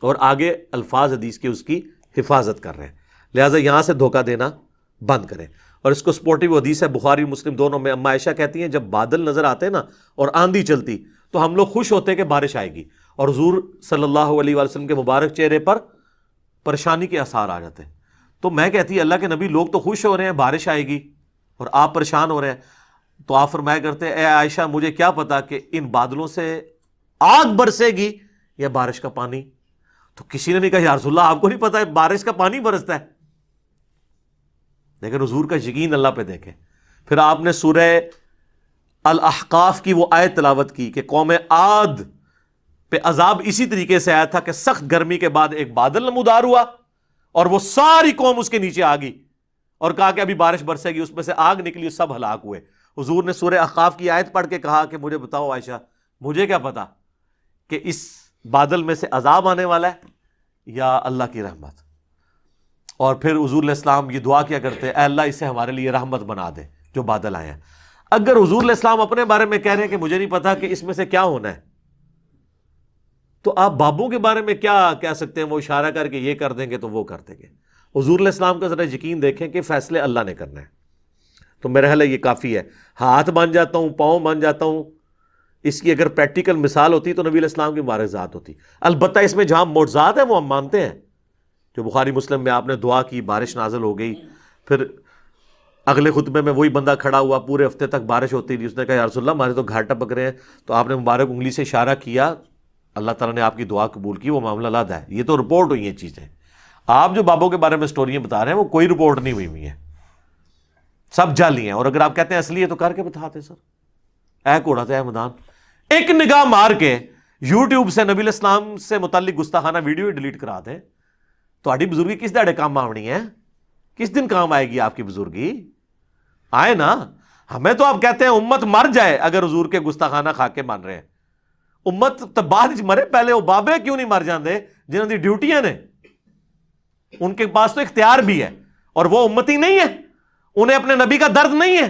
Speaker 1: اور آگے الفاظ حدیث کی اس کی حفاظت کر رہے ہیں. لہٰذا یہاں سے دھوکہ دینا بند کریں. اور اس کو سپورٹیو حدیث ہے بخاری مسلم دونوں میں. اما عائشہ کہتی ہیں جب بادل نظر آتے نا اور آندھی چلتی تو ہم لوگ خوش ہوتے کہ بارش آئے گی، اور حضور صلی اللہ علیہ وسلم کے مبارک چہرے پر پریشانی کے آثار آ جاتے ہیں. تو میں کہتی اللہ کے نبی لوگ تو خوش ہو رہے ہیں بارش آئے گی اور آپ پریشان ہو رہے ہیں. تو آپ فرمایا کرتے اے عائشہ مجھے کیا پتا کہ ان بادلوں سے آگ برسے گی یا بارش کا پانی. تو کسی نے نہیں کہا یا رسول اللہ آپ کو نہیں پتا ہے بارش کا پانی برستا ہے. لیکن حضور کا یقین اللہ پہ دیکھیں. پھر آپ نے سورہ الاحقاف کی وہ آیت تلاوت کی کہ قوم عاد پہ عذاب اسی طریقے سے آیا تھا کہ سخت گرمی کے بعد ایک بادل نمودار ہوا اور وہ ساری قوم اس کے نیچے آ گئی اور کہا کہ ابھی بارش برسے گی، اس میں سے آگ نکلی، سب ہلاک ہوئے. حضور نے سورہ احقاف کی آیت پڑھ کے کہا کہ مجھے بتاؤ عائشہ مجھے کیا پتا کہ اس بادل میں سے عذاب آنے والا ہے یا اللہ کی رحمت. اور پھر حضور علیہ السلام یہ دعا کیا کرتے اے اللہ اسے ہمارے لیے رحمت بنا دے جو بادل آئے ہیں. اگر حضور علیہ السلام اپنے بارے میں کہہ رہے ہیں کہ مجھے نہیں پتا کہ اس میں سے کیا ہونا ہے، تو آپ بابوں کے بارے میں کیا کہہ سکتے ہیں؟ وہ اشارہ کر کے یہ کر دیں گے تو وہ کر دیں گے. حضور علیہ السلام کا ذرا یقین دیکھیں کہ فیصلے اللہ نے کرنا ہے. تو میرا خیال ہے یہ کافی ہے. ہاتھ بن جاتا ہوں پاؤں بن جاتا ہوں، اس کی اگر پریکٹیکل مثال ہوتی تو نبی علیہ السلام کی مبارک ذات ہوتی. البتہ اس میں جہاں معجزات ہیں وہ ہم مانتے ہیں، جو بخاری مسلم میں آپ نے دعا کی بارش نازل ہو گئی، پھر اگلے خطبے میں وہی بندہ کھڑا ہوا پورے ہفتے تک بارش ہوتی رہی، اس نے کہا یا رسول اللہ ہمارے تو گھاٹ ٹپک رہے ہیں، تو آپ نے مبارک انگلی سے اشارہ کیا، اللہ تعالیٰ نے آپ کی دعا قبول کی، وہ معاملہ الگ ہے. یہ تو رپورٹ ہوئی ہیں چیزیں. آپ جو بابوں کے بارے میں سٹوریاں بتا رہے ہیں وہ کوئی رپورٹ نہیں ہوئی ہیں، سب جعلی ہیں. اور اگر آپ کہتے ہیں اصلی ہے تو کر کے بتاتے سر. اے کوڑا تھا اے میدان. ایک نگاہ مار کے یوٹیوب سے نبی علیہ السلام سے متعلق گستاخانہ ویڈیو ڈیلیٹ کرا دیں. تہاڈی بزرگی کس دہڑے کام آونی ہے؟ کس دن کام آئے گی آپ کی بزرگی؟ آئے نا. ہمیں تو آپ کہتے ہیں امت مر جائے اگر حضور کے گستاخانہ خاکے مان رہے ہیں. امت تو بعد مرے، پہلے وہ بابے کیوں نہیں مر جاندے جنہوں دی ڈیوٹیاں نے؟ ان کے پاس تو اختیار بھی ہے اور وہ امتی نہیں ہے. انہیں اپنے نبی کا درد نہیں ہے؟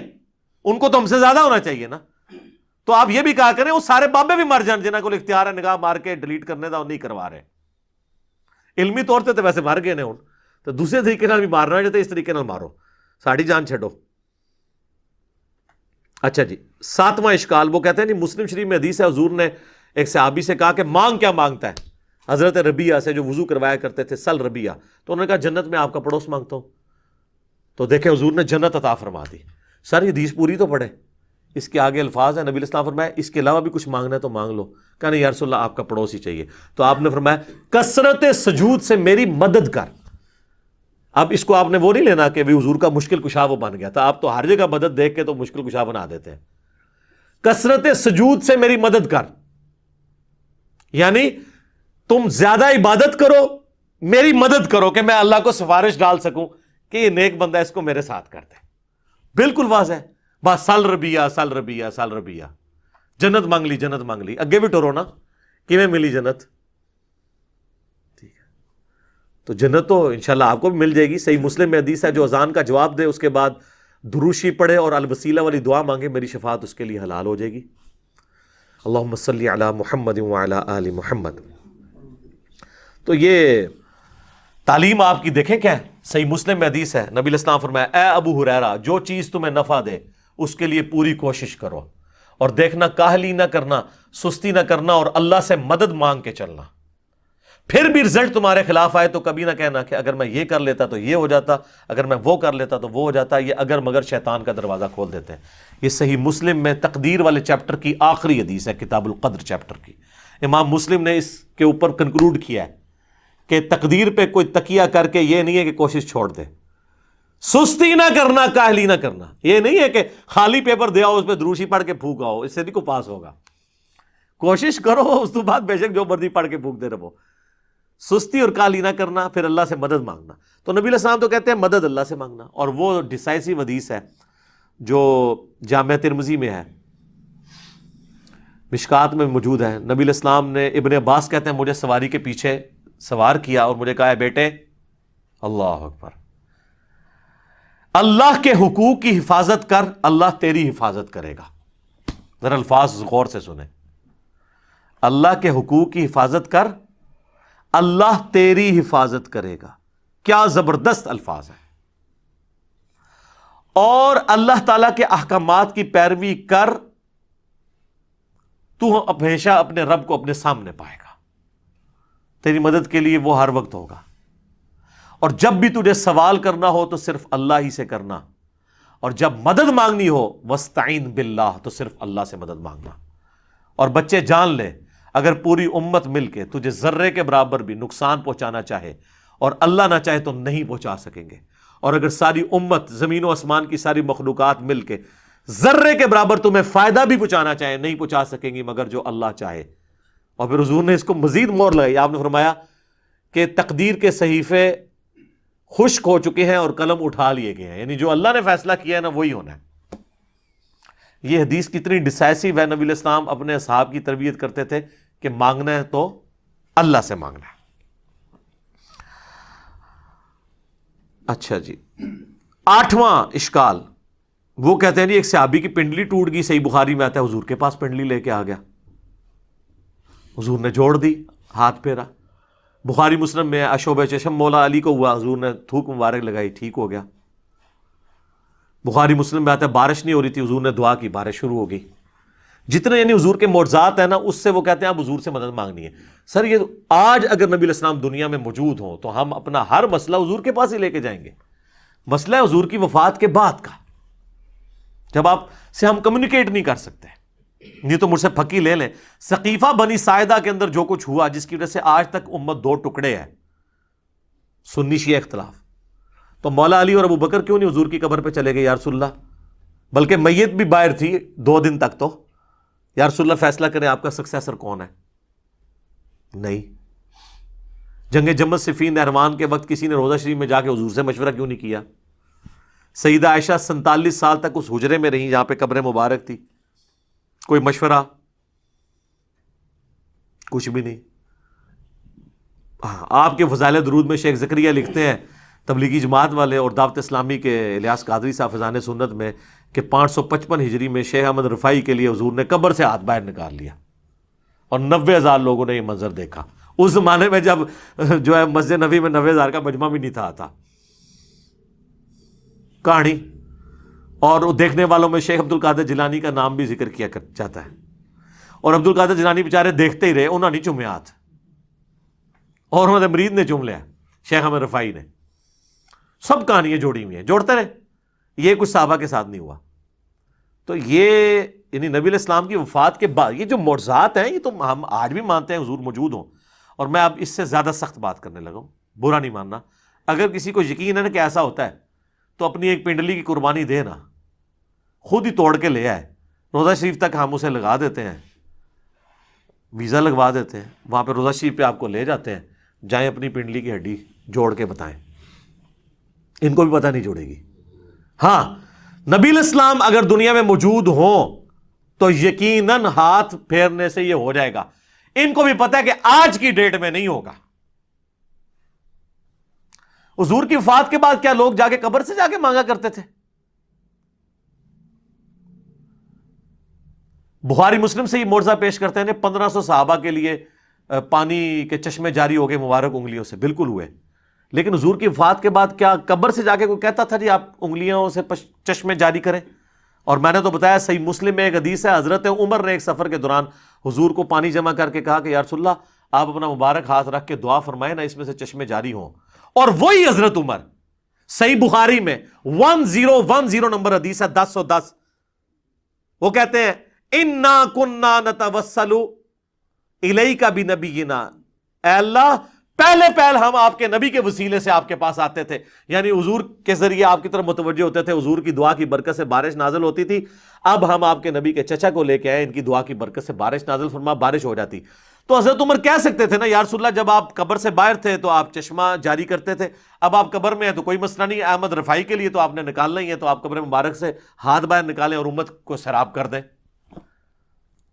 Speaker 1: ان کو تو ہم سے زیادہ ہونا چاہیے نا. تو آپ یہ بھی کہا کریں وہ سارے بابے بھی مر جان جنہاں کو اختیار ہے نگاہ مار کے ڈیلیٹ کرنے دا، وہ نہیں کروا رہے. علمی طور تے ویسے مر گئے نے ہن، تو دوسرے طریقے نال بھی مارنا ہے تو اس طریقے نال مارو، ساڑی جان چھڈو. اچھا جی، 7واں اشکال وہ کہتے ہیں نہیں، مسلم شریف میں حدیث ہے حضور نے ایک صحابی سے کہا کہ مانگ کیا مانگتا ہے؟ حضرت ربیعہ سے جو وضو کروایا کرتے تھے، سل ربیعہ. تو انہوں نے کہا جنت میں آپ کا پڑوس مانگتا ہوں. تو دیکھیں حضور نے جنت عطا فرما دی. سر یہ حدیث پوری تو پڑھے، اس کے آگے الفاظ ہیں، نبی علیہ السلام فرمایا اس کے علاوہ بھی کچھ مانگنا ہے تو مانگ لو. کہا نہیں یا رسول اللہ آپ کا پڑوس ہی چاہیے. تو آپ نے فرمایا کثرت سجود سے میری مدد کر. اب اس کو آپ نے وہ نہیں لینا کہ حضور کا مشکل کشا وہ بن گیا تھا، آپ تو ہر جگہ مدد دیکھ کے تو مشکل کشا بنا دیتے ہیں. کثرت سجود سے میری مدد کر، یعنی تم زیادہ عبادت کرو، میری مدد کرو کہ میں اللہ کو سفارش ڈال سکوں کہ یہ نیک بندہ اس کو میرے ساتھ کر دے. بالکل واضح. بس سل ربیعہ سل ربیعہ سل ربیعہ، جنت مانگ لی جنت مانگ لی. اگے بھی ٹورو نا کہ ملی جنت. ٹھیک ہے، تو جنت تو انشاءاللہ آپ کو بھی مل جائے گی. صحیح مسلم میں حدیث ہے جو اذان کا جواب دے اس کے بعد دروشی پڑھے اور الوسیلہ والی دعا مانگے، میری شفاعت اس کے لیے حلال ہو جائے گی. اللہم صلی علی محمد وعلی آل محمد. تو یہ تعلیم آپ کی دیکھیں کیا ہے. صحیح مسلم میں حدیث ہے، نبی علیہ السلام فرمایا اے ابو ہریرہ جو چیز تمہیں نفع دے اس کے لیے پوری کوشش کرو، اور دیکھنا کاہلی نہ کرنا، سستی نہ کرنا، اور اللہ سے مدد مانگ کے چلنا. پھر بھی رزلٹ تمہارے خلاف آئے تو کبھی نہ کہنا کہ اگر میں یہ کر لیتا تو یہ ہو جاتا، اگر میں وہ کر لیتا تو وہ ہو جاتا. یہ اگر مگر شیطان کا دروازہ کھول دیتے ہیں. یہ صحیح مسلم میں تقدیر والے چیپٹر کی آخری حدیث ہے، کتاب القدر چیپٹر کی. امام مسلم نے اس کے اوپر کنکلوڈ کیا ہے کہ تقدیر پہ کوئی تکیہ کر کے یہ نہیں ہے کہ کوشش چھوڑ دے، سستی نہ کرنا، کاہلی نہ کرنا. یہ نہیں ہے کہ خالی پیپر دیا اس پہ دروشی پڑھ کے پھونکا ہو، اس سے نہیں کو پاس ہوگا. کوشش کرو، اس کے بعد بے شک جو مرضی پڑھ کے پھونکتے رہو. سستی اور کاہلی نہ کرنا، پھر اللہ سے مدد مانگنا. تو نبی علیہ السلام تو کہتے ہیں مدد اللہ سے مانگنا. اور وہ ڈیسائسو حدیث ہے جو جامع ترمذی میں ہے، مشکات میں موجود ہے. نبی علیہ السلام نے، ابن عباس کہتے ہیں مجھے سواری کے پیچھے سوار کیا اور مجھے کہا ہے بیٹے اللہ اکبر، اللہ کے حقوق کی حفاظت کر، اللہ تیری حفاظت کرے گا. ذرا الفاظ غور سے سنیں. اللہ کے حقوق کی حفاظت کر، اللہ تیری حفاظت کرے گا. کیا زبردست الفاظ ہیں. اور اللہ تعالیٰ کے احکامات کی پیروی کر، تو ہمیشہ اپنے رب کو اپنے سامنے پائے گا. تیری مدد کے لیے وہ ہر وقت ہوگا. اور جب بھی تجھے سوال کرنا ہو تو صرف اللہ ہی سے کرنا، اور جب مدد مانگنی ہو وَاسْتَعِن بِاللَّهِ تو صرف اللہ سے مدد مانگنا. اور بچے جان لے، اگر پوری امت مل کے تجھے ذرے کے برابر بھی نقصان پہنچانا چاہے اور اللہ نہ چاہے تو نہیں پہنچا سکیں گے. اور اگر ساری امت، زمین و آسمان کی ساری مخلوقات مل کے ذرے کے برابر تمہیں فائدہ بھی پہنچانا چاہے، نہیں پہنچا سکیں گی مگر جو اللہ چاہے. اور پھر حضور نے اس کو مزید مور لگائی. آپ نے فرمایا کہ تقدیر کے صحیفے خشک ہو چکے ہیں اور قلم اٹھا لیے گئے ہیں، یعنی جو اللہ نے فیصلہ کیا ہے نا وہی ہونا ہے. یہ حدیث کتنی ڈیسائسو ہے. نبی علیہ السلام اپنے اصحاب کی تربیت کرتے تھے کہ مانگنا ہے تو اللہ سے مانگنا ہے. اچھا جی، 8واں اشکال وہ کہتے ہیں جی ایک صحابی کی پنڈلی ٹوٹ گئی. صحیح بخاری میں آتا ہے حضور کے پاس پنڈلی لے کے آ گیا، حضور نے جوڑ دی، ہاتھ پھیرا. بخاری مسلم میں اشوب چشم مولا علی کو ہوا، حضور نے تھوک مبارک لگائی، ٹھیک ہو گیا. بخاری مسلم میں آتا ہے بارش نہیں ہو رہی تھی، حضور نے دعا کی، بارش شروع ہو گئی. جتنے یعنی حضور کے معجزات ہیں نا اس سے وہ کہتے ہیں آپ حضور سے مدد مانگنی ہے. سر یہ آج اگر نبی علیہ السلام دنیا میں موجود ہوں تو ہم اپنا ہر مسئلہ حضور کے پاس ہی لے کے جائیں گے. مسئلہ ہے حضور کی وفات کے بعد کا، جب آپ سے ہم کمیونیکیٹ نہیں کر سکتے. نہیں تو مجھ سے پھکی لے لیں. ثقیفہ بنی ساعدہ کے اندر جو کچھ ہوا جس کی وجہ سے آج تک امت دو ٹکڑے ہے، سنی شیعہ اختلاف، تو مولا علی اور ابو بکر کیوں نہیں حضور کی قبر پہ چلے گئے یا رسول اللہ؟ بلکہ میت بھی باہر تھی 2 دن تک، تو یا رسول اللہ فیصلہ کریں آپ کا سکسیسر کون ہے. نہیں. جنگ جمل صفین نہروان کے وقت کسی نے روضہ شریف میں جا کے حضور سے مشورہ کیوں نہیں کیا؟ سیدہ عائشہ 47 سال تک اس حجرے میں رہیں جہاں پہ قبر مبارک تھی، کوئی مشورہ کچھ بھی نہیں. آپ کے فضائل درود میں شیخ زکریا لکھتے ہیں تبلیغی جماعت والے اور دعوت اسلامی کے الیاس قادری صاحب فیضان سنت میں کہ 555 ہجری میں شیخ احمد رفاعی کے لیے حضور نے قبر سے ہاتھ باہر نکال لیا اور 90,000 لوگوں نے یہ منظر دیکھا. اس زمانے میں جب جو ہے مسجد نبوی میں 90,000 کا مجمع بھی نہیں تھا آتا. کہانی. اور دیکھنے والوں میں شیخ عبد القادر جیلانی کا نام بھی ذکر کیا جاتا ہے. اور عبد القادر جیلانی بیچارے دیکھتے ہی رہے, انہوں نے چومے ہاتھ, اور انہوں نے مرید نے چوم لیا شیخ احمد رفاعی نے. سب کہانیاں جوڑی ہوئی ہیں, جوڑتے رہے. یہ کچھ صحابہ کے ساتھ نہیں ہوا. تو یہ یعنی نبی علیہ السلام کی وفات کے بعد یہ جو معجزات ہیں یہ تو ہم آج بھی مانتے ہیں حضور موجود ہوں, اور میں اب اس سے زیادہ سخت بات کرنے لگا ہوں, برا نہیں ماننا. اگر کسی کو یقین ہے نا کہ ایسا ہوتا ہے تو اپنی ایک پنڈلی کی قربانی دے نا, خود ہی توڑ کے لے آئے. روضہ شریف تک ہم اسے لگا دیتے ہیں, ویزا لگوا دیتے ہیں, وہاں پہ روضہ شریف پہ آپ کو لے جاتے ہیں, جائیں اپنی پنڈلی کی ہڈی جوڑ کے بتائیں. ان کو بھی پتہ نہیں جوڑے گی. ہاں نبی علیہ السلام اگر دنیا میں موجود ہوں تو یقیناً ہاتھ پھیرنے سے یہ ہو جائے گا. ان کو بھی پتہ ہے کہ آج کی ڈیٹ میں نہیں ہوگا. حضور کی وفات کے بعد کیا لوگ جا کے قبر سے جا کے مانگا کرتے تھے؟ بخاری مسلم سے یہ معجزہ پیش کرتے ہیں 1500 صحابہ کے لیے پانی کے چشمے جاری ہو گئے مبارک انگلیوں سے, بالکل ہوئے. لیکن حضور کی وفات کے بعد کیا قبر سے جا کے کوئی کہتا تھا جی آپ انگلیوں سے چشمے جاری کریں؟ اور میں نے تو بتایا صحیح مسلم میں ایک حدیث ہے, حضرت عمر نے ایک سفر کے دوران حضور کو پانی جمع کر کے کہا کہ یا رسول اللہ آپ اپنا مبارک ہاتھ رکھ کے دعا فرمائیں نا, اس میں سے چشمے جاری ہوں. اور وہی حضرت عمر, صحیح بخاری میں 1010 نمبر حدیث ہے 1010, وہ کہتے ہیں اِنَّا كُنَّا نَتَوَسَّلُ إِلَيْكَ بِنَبِيِّنَا, اے اللہ پہلے ہم آپ کے نبی کے وسیلے سے آپ کے پاس آتے تھے, یعنی حضور کے ذریعے آپ کی طرف متوجہ ہوتے تھے, حضور کی دعا کی برکت سے بارش نازل ہوتی تھی. اب ہم آپ کے نبی کے چچا کو لے کے آئے, ان کی دعا کی برکت سے بارش نازل فرما, بارش ہو جاتی. تو حضرت عمر کہہ سکتے تھے نا یا رسول اللہ جب آپ قبر سے باہر تھے تو آپ چشمہ جاری کرتے تھے, اب آپ قبر میں ہیں تو کوئی مسئلہ نہیں, احمد رفاعی کے لیے تو آپ نے نکالنا ہی ہے, تو آپ قبر مبارک سے ہاتھ باہر نکالیں اور امت کو سیراب کر دیں.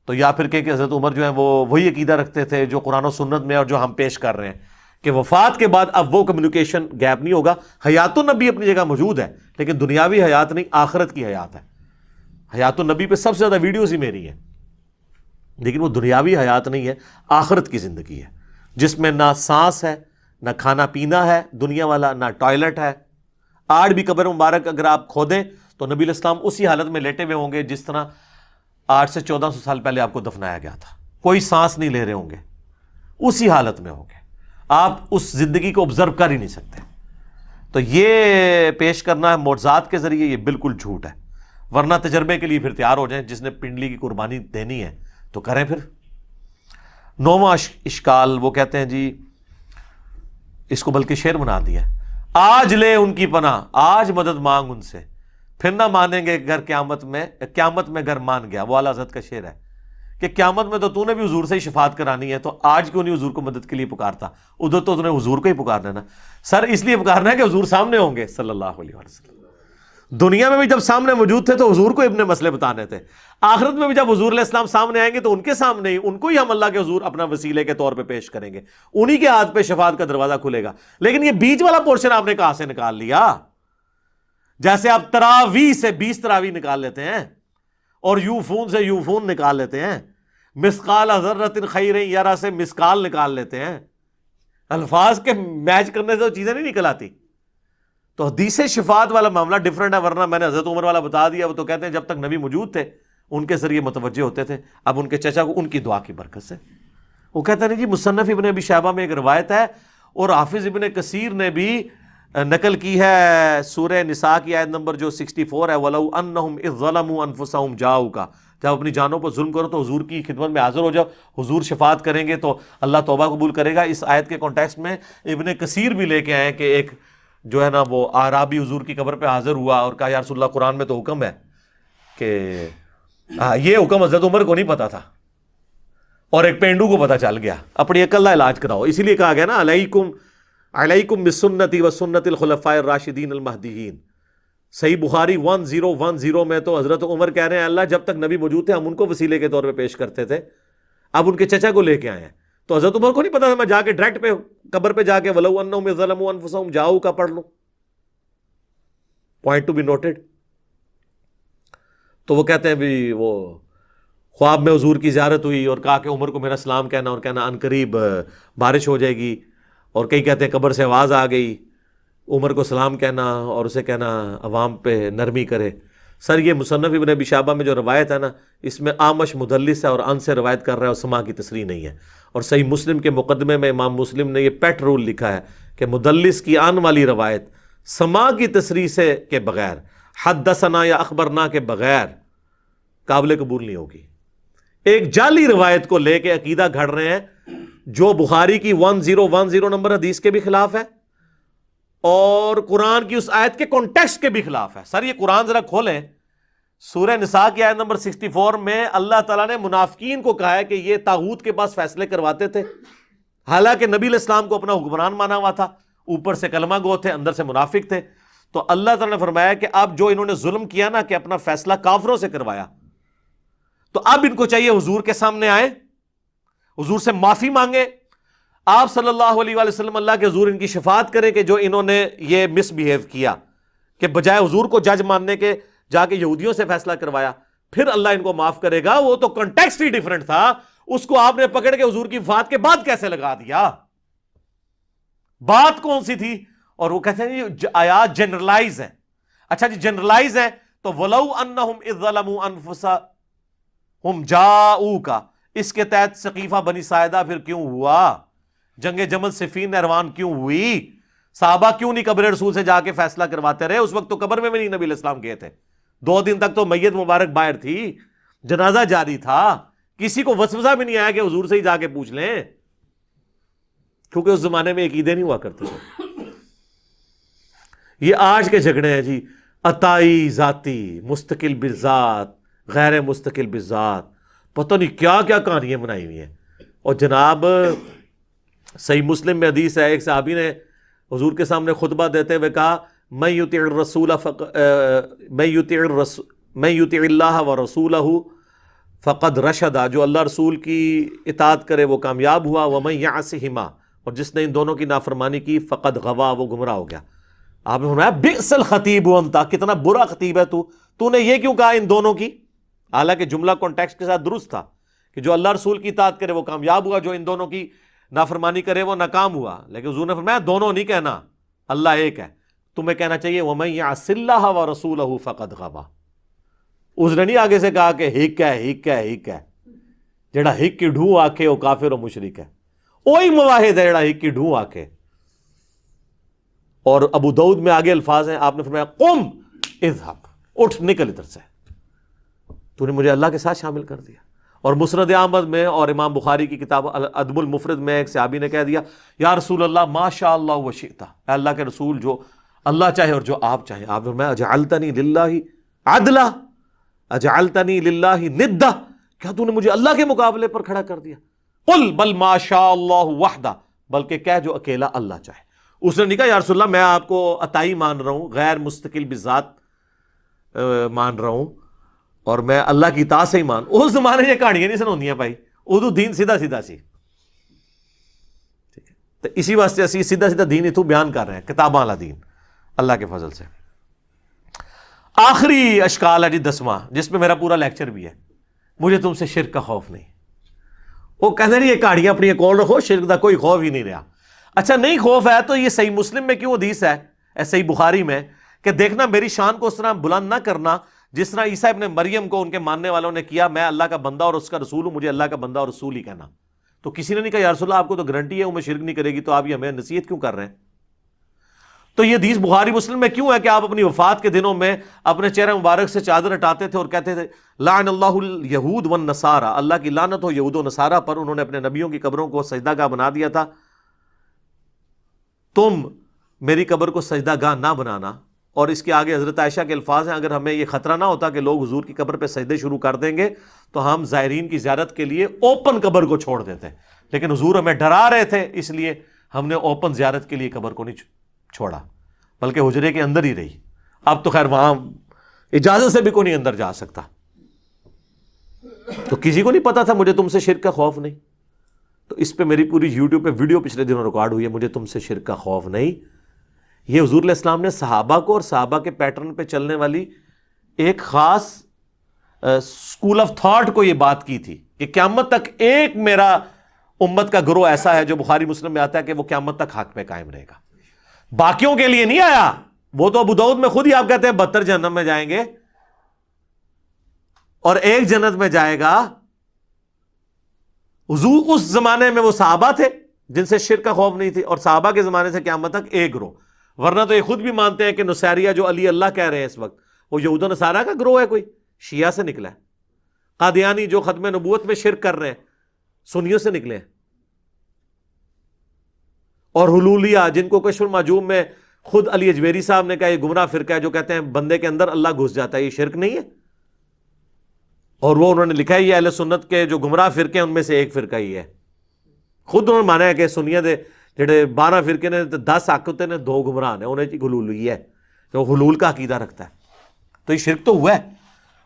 Speaker 1: تو یا پھر کہ حضرت عمر جو ہیں وہ وہی عقیدہ رکھتے تھے جو قرآن و سنت میں اور جو ہم پیش کر رہے ہیں کہ وفات کے بعد اب وہ کمیونیکیشن گیپ نہیں ہوگا. حیات النبی اپنی جگہ موجود ہے لیکن دنیاوی حیات نہیں, آخرت کی حیات ہے. حیات النبی پہ سب سے زیادہ ویڈیوز ہی میری ہیں, لیکن وہ دنیاوی حیات نہیں ہے, آخرت کی زندگی ہے جس میں نہ سانس ہے, نہ کھانا پینا ہے دنیا والا, نہ ٹوائلٹ ہے. آج بھی قبر مبارک اگر آپ کھودیں تو نبی علیہ السلام اسی حالت میں لیٹے ہوئے ہوں گے جس طرح 800 سے 1400 سال پہلے آپ کو دفنایا گیا تھا. کوئی سانس نہیں لے رہے ہوں گے, اسی حالت میں ہوں گے. آپ اس زندگی کو آبزرو کر ہی نہیں سکتے. تو یہ پیش کرنا ہے معجزات کے ذریعے, یہ بالکل جھوٹ ہے. ورنہ تجربے کے لیے پھر تیار ہو جائیں, جس نے پنڈلی کی قربانی دینی ہے تو کریں. پھر 9واں اشکال وہ کہتے ہیں جی اس کو بلکہ شعر بنا دیا, آج لے ان کی پناہ, آج مدد مانگ ان سے, پھر نہ مانیں گے گھر قیامت میں گھر مان گیا. وہ اعلیٰ حضرت کا شعر ہے کہ قیامت میں تو نے بھی حضور سے ہی شفاعت کرانی ہے, تو آج کیوں نہیں حضور کو مدد کے لیے پکارتا؟ ادھر تو نے حضور کو ہی پکارنا ہے نا سر, اس لیے پکارنا ہے کہ حضور سامنے ہوں گے صلی اللہ علیہ وسلم. دنیا میں بھی جب سامنے موجود تھے تو حضور کو اپنے مسئلے بتانے تھے, آخرت میں بھی جب حضور علیہ السلام سامنے آئیں گے تو ان کے سامنے ہی ان کو ہی ہم اللہ کے حضور اپنا وسیلے کے طور پہ پیش کریں گے, انہی کے ہاتھ پہ شفاعت کا دروازہ کھلے گا. لیکن یہ بیچ والا پورشن آپ نے کہاں سے نکال لیا؟ جیسے آپ تراویح سے 20 تراویح نکال لیتے ہیں اور یوفون سے یوفون نکال لیتے ہیں, مسقال ذرۃ خیر یرا سے مسقال نکال لیتے ہیں, الفاظ کے میچ کرنے سے وہ چیزیں نہیں نکل آتی. تو حدیث شفاعت والا معاملہ ڈیفرنٹ ہے. ورنہ میں نے حضرت عمر والا بتا دیا, وہ تو کہتے ہیں جب تک نبی موجود تھے ان کے ذریعے متوجہ ہوتے تھے, اب ان کے چچا کو ان کی دعا کی برکت سے. وہ کہتے ہیں جی مصنف ابن ابی شیبہ میں ایک روایت ہے اور حافظ ابن کثیر نے بھی نقل کی ہے سورہ نساء کی آیت نمبر جو 64 ہے, وَلَوْ أَنَّهُمْ إِذْ ظَلَمُوا أَنفُسَهُمْ جَاءُوكَ, جب اپنی جانوں پر ظلم کرو تو حضور کی خدمت میں حاضر ہو جاؤ, حضور شفاعت کریں گے تو اللہ توبہ قبول کرے گا. اس آیت کے کانٹیکسٹ میں ابن کثیر بھی لے کے آئے کہ ایک جو ہے نا وہ اعرابی حضور کی قبر پہ حاضر ہوا اور کہا یا رسول اللہ قرآن میں تو حکم ہے کہ یہ حکم حضرت عمر کو نہیں پتا تھا اور ایک پینڈو کو پتا چل گیا, اپنی عقل کا علاج کراؤ. اسی لیے کہا گیا نا علیکم بسنتی و سنت الخلفاء الراشدین المہدیین. صحیح بخاری 1010 میں تو حضرت عمر کہہ رہے ہیں اللہ جب تک نبی موجود تھے ہم ان کو وسیلے کے طور پہ پیش کرتے تھے, اب ان کے چچا کو لے کے آئے ہیں. تو حضرت عمر کو نہیں پتا تھا میں جا کے ڈائریکٹ پہ قبر پہ جا کے وَلَوْ أَنَّهُمْ إِذْ ظَلَمُوا أَنفُسَهُمْ جَاءُوكَ پڑھ لوں. Point to be noted. تو وہ کہتے ہیں بھی وہ خواب میں حضور کی زیارت ہوئی اور کہا کہ عمر کو میرا سلام کہنا اور کہنا ان قریب بارش ہو جائے گی. اور کئی کہتے ہیں قبر سے آواز آ گئی, عمر کو سلام کہنا اور اسے کہنا عوام پہ نرمی کرے. سر یہ مصنف ابن ابی شیبہ میں جو روایت ہے نا, اس میں آمش مدلس ہے اور ان سے روایت کر رہا ہے اور سما کی تصریح نہیں ہے. اور صحیح مسلم کے مقدمے میں امام مسلم نے یہ پیٹ رول لکھا ہے کہ مدلس کی آن والی روایت سما کی تصریح سے کے بغیر, حدثنا یا اخبرنا کے بغیر قابل قبول نہیں ہوگی. ایک جعلی روایت کو لے کے عقیدہ گھڑ رہے ہیں جو بخاری کی 1010 نمبر حدیث کے بھی خلاف ہے اور قرآن کی اس آیت کے کانٹیکسٹ کے بھی خلاف ہے. سر یہ قرآن ذرا کھولیں, سورہ نساء کی آیت نمبر 64 میں اللہ تعالیٰ نے منافقین کو کہا ہے کہ یہ طاغوت کے پاس فیصلے کرواتے تھے, حالانکہ نبی علیہ السلام کو اپنا حکمران مانا ہوا تھا, اوپر سے کلمہ گو تھے, اندر سے منافق تھے. تو اللہ تعالیٰ نے فرمایا کہ اب جو انہوں نے ظلم کیا نا کہ اپنا فیصلہ کافروں سے کروایا, تو اب ان کو چاہیے حضور کے سامنے آئے, حضور سے معافی مانگے, آپ صلی اللہ علیہ وآلہ وسلم اللہ کے حضور ان کی شفاعت کریں کہ جو انہوں نے یہ مس بیہیو کیا کہ بجائے حضور کو جج ماننے کے جا کے یہودیوں سے فیصلہ کروایا, پھر اللہ ان کو معاف کرے گا. وہ تو کنٹیکسٹ ہی ڈیفرنٹ تھا, اس کو آپ نے پکڑ کے حضور کی وفات کے بعد کیسے لگا دیا, بات کون سی تھی؟ اور وہ کہتے ہیں یہ آیات جنرلائز ہیں. اچھا جی جنرلائز ہیں تو وَلَوْ أَنَّهُمْ إِذْ ظَلَمُوا أَنفُسَهُمْ جَاءُوكَ, اس کے تحت سقیفہ بنی ساعدہ پھر کیوں ہوا, جنگ جمل صفین نہروان کیوں ہوئی, صحابہ کیوں نہیں قبر رسول سے جا کے فیصلہ کرواتے رہے؟ اس وقت تو قبر میں بھی نہیں نبی علیہ السلام گئے تھے, 2 دن تک تو میت مبارک باہر تھی, جنازہ جاری تھا, کسی کو وسوسہ بھی نہیں آیا کہ حضور سے ہی جا کے پوچھ لیں, کیونکہ اس زمانے میں عقیدے نہیں ہوا کرتے تھے. یہ آج کے جھگڑے ہیں جی, عطائی ذاتی, مستقل بالذات, غیر مستقل بالذات, پتہ نہیں کیا کیا کہانیاں بنائی ہوئی ہیں. اور جناب صحیح مسلم میں حدیث ہے, ایک صحابی نے حضور کے سامنے خطبہ دیتے ہوئے کہا میں یطیع الرسول میں یطیع اللہ ورسولہ فقد رشد, جو اللہ رسول کی اطاعت کرے وہ کامیاب ہوا, ومن یعصہما, اور جس نے ان دونوں کی نافرمانی کی فقد غوا, وہ گمراہ ہو گیا. آپ نے فرمایا بئس الخطیب انت, کتنا برا خطیب ہے تو نے یہ کیوں کہا ان دونوں کی, حالانکہ جملہ کانٹیکسٹ کے ساتھ درست تھا کہ جو اللہ رسول کی اطاعت کرے وہ کامیاب ہوا, جو ان دونوں کی نافرمانی کرے وہ ناکام ہوا. لیکن حضور نے فرمایا دونوں نہیں کہنا, اللہ ایک ہے. تمہیں کہنا چاہیے وَمَن يَعْصِ اللَّهَ وَرَسُولَهُ فَقَدْ غَوَىٰ. اس نے نہیں آگے سے کہا کہ ہک ہے, جڑا ہک کی ڈھوں آکھے وہ کافر و مشرک ہے. وہی مواحد ہے جڑا ہک کی ڈھوں آکھے. اور ابو داؤد میں آگے الفاظ ہیں, آپ نے فرمایا قم اذهب, اٹھ نکل ادھر سے, تو نے مجھے اللہ کے ساتھ شامل کر دیا. اور مسند احمد میں اور امام بخاری کی کتاب الادب المفرد میں ایک صحابی نے کہہ دیا یا رسول اللہ ما شاء اللہ وشئت, اے اللہ کے رسول جو اللہ چاہے اور جو آپ چاہیں. آپ نے فرمایا اجعلتنی للہ عدلا, اجعلتنی للہ ندا, کیا تو نے مجھے اللہ کے مقابلے پر کھڑا کر دیا؟ قل بل ما شاء اللہ وحدہ, بلکہ کہہ جو اکیلا اللہ چاہے. اس نے نہیں کہا یا رسول اللہ میں آپ کو عطائی مان رہا ہوں, غیر مستقل بذات مان رہا ہوں, اور میں اللہ کی اطاعت سے ہی مان. اس زمانے میں یہ کہانیاں نہیں سناؤندیاں بھائی, اردو دین سیدھا سیدھا سی. ٹھیک ہے, تو اسی واسطے اسی سیدھا سیدھا دین اتو بیان کر رہے ہیں, کتاباں والا دین اللہ کے فضل سے. آخری اشکال ہے جی 10واں, جس پہ میرا پورا لیکچر بھی ہے, مجھے تم سے شرک کا خوف نہیں. وہ کہتے نہیں یہ کہانیاں اپنی کول رکھو, شرک کا کوئی خوف ہی نہیں رہا. اچھا نہیں خوف ہے تو یہ صحیح مسلم میں کیوں حدیث ہے, صحیح بخاری میں, کہ دیکھنا میری شان کو اس طرح بلند نہ کرنا جس طرح عیسیٰ ابن مریم کو ان کے ماننے والوں نے کیا, میں اللہ کا بندہ اور اس کا رسول ہوں, مجھے اللہ کا بندہ اور رسول ہی کہنا. تو کسی نے نہیں کہا یا رسول اللہ آپ کو تو گارنٹی ہے وہ میں شرک نہیں کرے گی, تو آپ یہ ہمیں نصیحت کیوں کر رہے ہیں؟ تو یہ حدیث بخاری مسلم میں کیوں ہے کہ آپ اپنی وفات کے دنوں میں اپنے چہرے مبارک سے چادر ہٹاتے تھے اور کہتے تھے لعن اللہ الیہود والنصارى, اللہ کی لعنت ہو یہود و نصارہ پر, انہوں نے اپنے نبیوں کی قبروں کو سجدہ گاہ بنا دیا تھا, تم میری قبر کو سجدہ گاہ نہ بنانا. اور اس کے آگے حضرت عائشہ کے الفاظ ہیں, اگر ہمیں یہ خطرہ نہ ہوتا کہ لوگ حضور کی قبر پہ سجدے شروع کر دیں گے تو ہم زائرین کی زیارت کے لیے اوپن قبر کو چھوڑ دیتے, لیکن حضور ہمیں ڈرا رہے تھے, اس لیے ہم نے اوپن زیارت کے لیے قبر کو نہیں چھوڑا, بلکہ حجرے کے اندر ہی رہی. اب تو خیر وہاں اجازت سے بھی کوئی نہیں اندر جا سکتا. تو کسی کو نہیں پتا تھا مجھے تم سے شرک کا خوف نہیں. تو اس پہ میری پوری یوٹیوب پہ ویڈیو پچھلے دنوں ریکارڈ ہوئی ہے, مجھے تم سے شرک کا خوف نہیں. یہ حضور علیہ السلام نے صحابہ کو اور صحابہ کے پیٹرن پہ چلنے والی ایک خاص اسکول آف تھاٹ کو یہ بات کی تھی کہ قیامت تک ایک میرا امت کا گروہ ایسا ہے جو بخاری مسلم میں آتا ہے کہ وہ قیامت تک حق پہ قائم رہے گا. باقیوں کے لیے نہیں آیا. وہ تو ابو داؤد میں خود ہی آپ کہتے ہیں 72 جہنم میں جائیں گے اور ایک جنت میں جائے گا. حضور اس زمانے میں وہ صحابہ تھے جن سے شرک کا خوف نہیں تھی، اور صحابہ کے زمانے سے قیامت تک ایک گروہ. ورنہ تو یہ خود بھی مانتے ہیں کہ نصیریہ جو علی اللہ کہہ رہے ہیں اس وقت وہ یہود و نصارہ کا گروہ ہے، کوئی شیعہ سے نکلا ہے. قادیانی جو ختم نبوت میں شرک کر رہے ہیں سنیوں سے نکلے ہیں. اور حلولیہ جن کو کشف المعجوم میں خود علی اجویری صاحب نے کہا یہ گمراہ فرقہ ہے جو کہتے ہیں بندے کے اندر اللہ گھس جاتا ہے، یہ شرک نہیں ہے. اور وہ انہوں نے لکھا ہے یہ اہل سنت کے جو گمراہ فرقے ہیں ان میں سے ایک فرقہ ہی ہے. خود انہوں نے مانا ہے کہ سنیہ دے جڑے 12 فرقے نے 10 حق ہوتے نے 2 گمراہ نے، انہیں حلول ہوئی ہے کہ وہ حلول کا عقیدہ رکھتا ہے. تو یہ شرک تو ہوا ہے.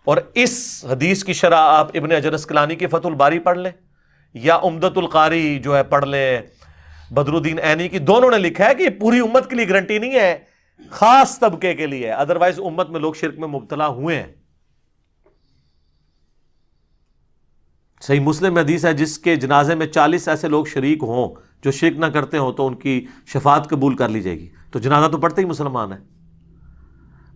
Speaker 1: اور اس حدیث کی شرح آپ ابن حجر اسقلانی کی فتح الباری پڑھ لیں یا عمدۃ القاری جو ہے پڑھ لیں بدر الدین عینی کی. دونوں نے لکھا ہے کہ یہ پوری امت کے لیے گارنٹی نہیں ہے، خاص طبقے کے لیے ہے. ادروائز امت میں لوگ شرک میں مبتلا ہوئے ہیں. صحیح مسلم میں حدیث ہے جس کے جنازے میں 40 ایسے لوگ شریک ہوں جو شرک نہ کرتے ہوں تو ان کی شفاعت قبول کر لی جائے گی. تو جنازہ تو پڑھتے ہی مسلمان ہے.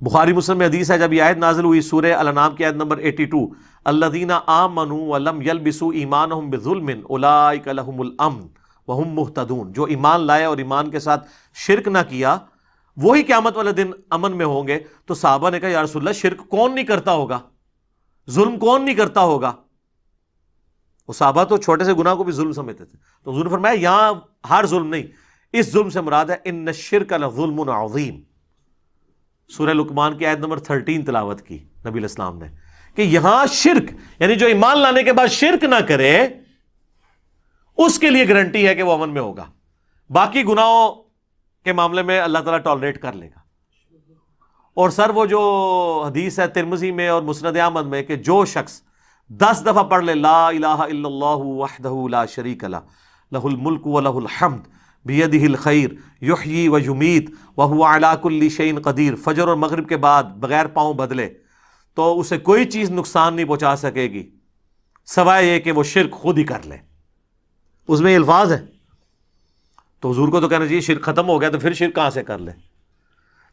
Speaker 1: بخاری مسلم میں حدیث ہے جب یہ آیت نازل ہوئی سورہ الانعام کی آیت نمبر 82 الذین آمنوا ولم یلبسوا ایمانہم بظلم اولئک لہم الامن وہم مہتدون، جو ایمان لائے اور ایمان کے ساتھ شرک نہ کیا وہی قیامت والے دن امن میں ہوں گے. تو صحابہ نے کہا یا رسول اللہ شرک کون نہیں کرتا ہوگا، ظلم کون نہیں کرتا ہوگا. وہ صحابہ تو چھوٹے سے گناہ کو بھی ظلم سمجھتے تھے. تو حضور نے فرمایا یہاں ہر ظلم نہیں، اس ظلم سے مراد ہے ان الشرک لظلم عظیم. سورہ لقمان کی آیت نمبر 13 تلاوت کی نبی علیہ السلام نے کہ یہاں شرک یعنی جو ایمان لانے کے بعد شرک نہ کرے اس کے لیے گارنٹی ہے کہ وہ امن میں ہوگا. باقی گناہوں کے معاملے میں اللہ تعالیٰ ٹالریٹ کر لے گا. اور سر وہ جو حدیث ہے ترمذی میں اور مسند احمد میں کہ جو شخص 10 دفعہ پڑھ لے لا الہ الا اللہ وحدہ لا شریک لہ لہ الملک ولہ الحمد بیدہ الخیر یحیی و یمیت وہو علی کل شیء قدیر، فجر اور مغرب کے بعد بغیر پاؤں بدلے تو اسے کوئی چیز نقصان نہیں پہنچا سکے گی سوائے یہ کہ وہ شرک خود ہی کر لے. اس میں یہ الفاظ ہے. تو حضور کو تو کہنا چاہیے شرک ختم ہو گیا تو پھر شرک کہاں سے کر لے.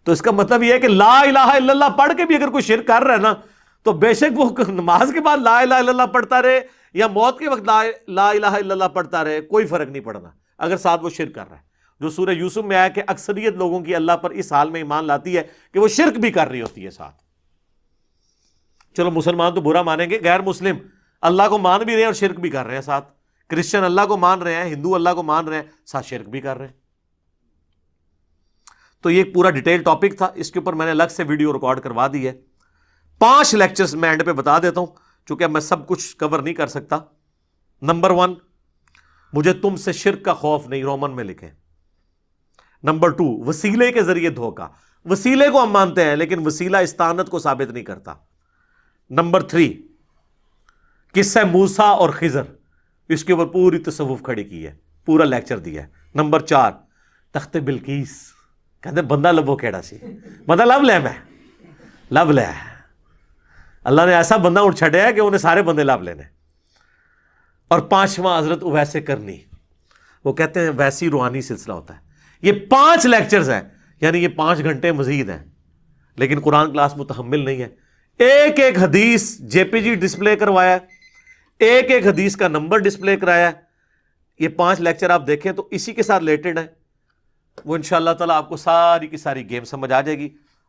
Speaker 1: تو اس کا مطلب یہ ہے کہ لا الہ الا اللہ پڑھ کے بھی اگر کوئی شرک کر رہا ہے نا تو بے شک وہ نماز کے بعد لا الہ الا اللہ پڑھتا رہے یا موت کے وقت لا الہ الا اللہ پڑھتا رہے کوئی فرق نہیں پڑنا اگر ساتھ وہ شرک کر رہا ہے. جو سورہ یوسف میں آیا کہ اکثریت لوگوں کی اللہ پر اس حال میں ایمان لاتی ہے کہ وہ شرک بھی کر رہی ہوتی ہے ساتھ. چلو مسلمان تو برا مانیں گے، غیر مسلم اللہ کو مان بھی رہے ہیں اور شرک بھی کر رہے ہیں ساتھ. کرسچن اللہ کو مان رہے ہیں، ہندو اللہ کو مان رہے ہیں، ساتھ شرک بھی کر رہے ہیں. تو یہ ایک پورا ڈیٹیل ٹاپک تھا، اس کے اوپر میں نے الگ سے ویڈیو ریکارڈ کروا دی ہے. 5 لیکچرز میں اینڈ پہ بتا دیتا ہوں چونکہ میں سب کچھ کور نہیں کر سکتا. نمبر 1 مجھے تم سے شرک کا خوف نہیں، رومن میں لکھیں. نمبر 2 وسیلے کے ذریعے دھوکا، وسیلے کو ہم مانتے ہیں لیکن وسیلہ استعانت کو ثابت نہیں کرتا. نمبر 3 قصہ موسیٰ اور خضر، اس کے اوپر پوری تصوف کھڑی کی ہے، پورا لیکچر دیا ہے. نمبر 4 تخت بلقیس، کہتے بندہ لبو کیڑا سی، بندہ لب لے میں لب لے. اللہ نے ایسا بندہ اٹھ چھڑیا ہے کہ انہیں سارے بندے لب لینے. اور 5واں حضرت اویس کرنی، وہ کہتے ہیں ویسی روحانی سلسلہ ہوتا ہے. یہ 5 لیکچرز ہیں یعنی یہ 5 گھنٹے مزید ہیں لیکن قرآن کلاس متحمل نہیں ہے. ایک ایک حدیث جے پی جی ڈسپلے کروایا ہے، ایک ایک حدیث کا نمبر ڈسپلے کرایا ہے. یہ 5 لیکچر آپ دیکھیں تو اسی کے ساتھ ریلیٹڈ ہیں. وہ انشاءاللہ تعالیٰ آپ کو ساری کی ساری گیم سمجھ آ جائے گی.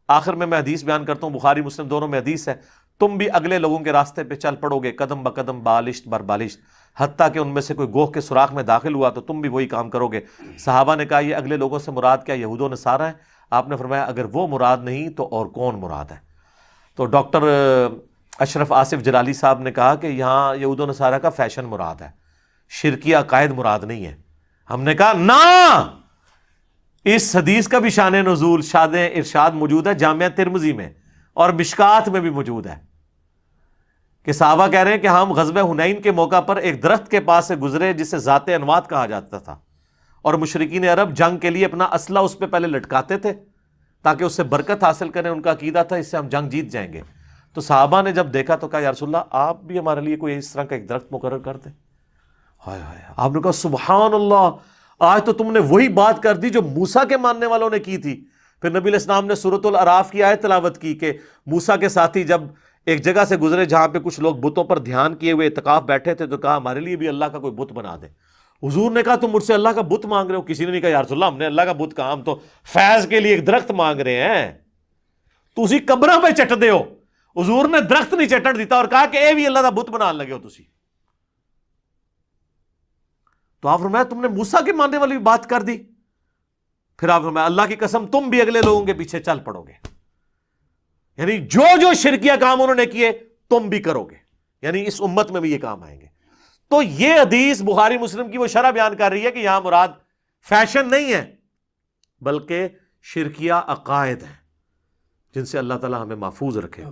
Speaker 1: آخر میں حدیث بیان کرتا ہوں، بخاری مسلم دونوں میں حدیث ہے، تم بھی اگلے لوگوں کے راستے پہ چل پڑو گے قدم بقدم بالشت بر بالشت، حتیٰ کہ ان میں سے کوئی گوہ کے سوراخ میں داخل ہوا تو تم بھی وہی کام کرو گے. صحابہ نے کہا یہ اگلے لوگوں سے مراد کیا یہود و نصارہ ہیں؟ آپ نے فرمایا اگر وہ مراد نہیں تو اور کون مراد ہے؟ تو ڈاکٹر اشرف آصف جلالی صاحب نے کہا کہ یہاں یہود و نصارہ کا فیشن مراد ہے، شرکی عقائد مراد نہیں ہے. ہم نے کہا نا، اس حدیث کا بھی شان نزول شاد ارشاد موجود ہے جامعہ ترمذی میں اور مشکات میں بھی موجود ہے کہ صحابہ کہہ رہے ہیں کہ ہم غزوہ حنین کے موقع پر ایک درخت کے پاس سے گزرے جسے ذات انوات کہا جاتا تھا، اور مشرکین عرب جنگ کے لیے اپنا اسلحہ اس پہ پہلے لٹکاتے تھے تاکہ اس سے برکت حاصل کریں. ان کا عقیدہ تھا اس سے ہم جنگ جیت جائیں گے. تو صحابہ نے جب دیکھا تو کہا یا رسول اللہ آپ بھی ہمارے لیے کوئی اس طرح کا ایک درخت مقرر کر دیں. ہائے ہائے. آپ نے کہا سبحان اللہ، آج تو تم نے وہی بات کر دی جو موسیٰ کے ماننے والوں نے کی تھی. پھر نبی علیہ السلام نے سورۃ الاعراف کی آیت تلاوت کی کہ موسیٰ کے ساتھی جب ایک جگہ سے گزرے جہاں پہ کچھ لوگ بتوں پر دھیان کیے ہوئے اعتکاف بیٹھے تھے، تو کہا ہمارے لیے بھی اللہ کا کوئی بت بنا دے. حضور نے کہا تم مجھ سے اللہ کا بت مانگ رہے ہو؟ کسی نے نہیں کہا یا رسول اللہ ہم نے اللہ کا بت کہا، ہم تو فیض کے لیے ایک درخت مانگ رہے ہیں. تو اسی قبروں پہ چٹ دے ہو. حضور نے درخت نہیں چٹن دیتا اور کہا کہ اے بھی اللہ کا بت بنان لگے ہو تسی. تو آپ فرمایا تم نے موسیٰ کے ماننے والی بات کر دی. پھر آپ فرمایا اللہ کی قسم تم بھی اگلے لوگوں کے پیچھے چل پڑو گے، یعنی جو جو شرکیہ کام انہوں نے کیے تم بھی کرو گے، یعنی اس امت میں بھی یہ کام آئیں گے. تو یہ حدیث بخاری مسلم کی وہ شرح بیان کر رہی ہے کہ یہاں مراد فیشن نہیں ہے بلکہ شرکیہ عقائد ہیں جن سے اللہ تعالی ہمیں محفوظ رکھے.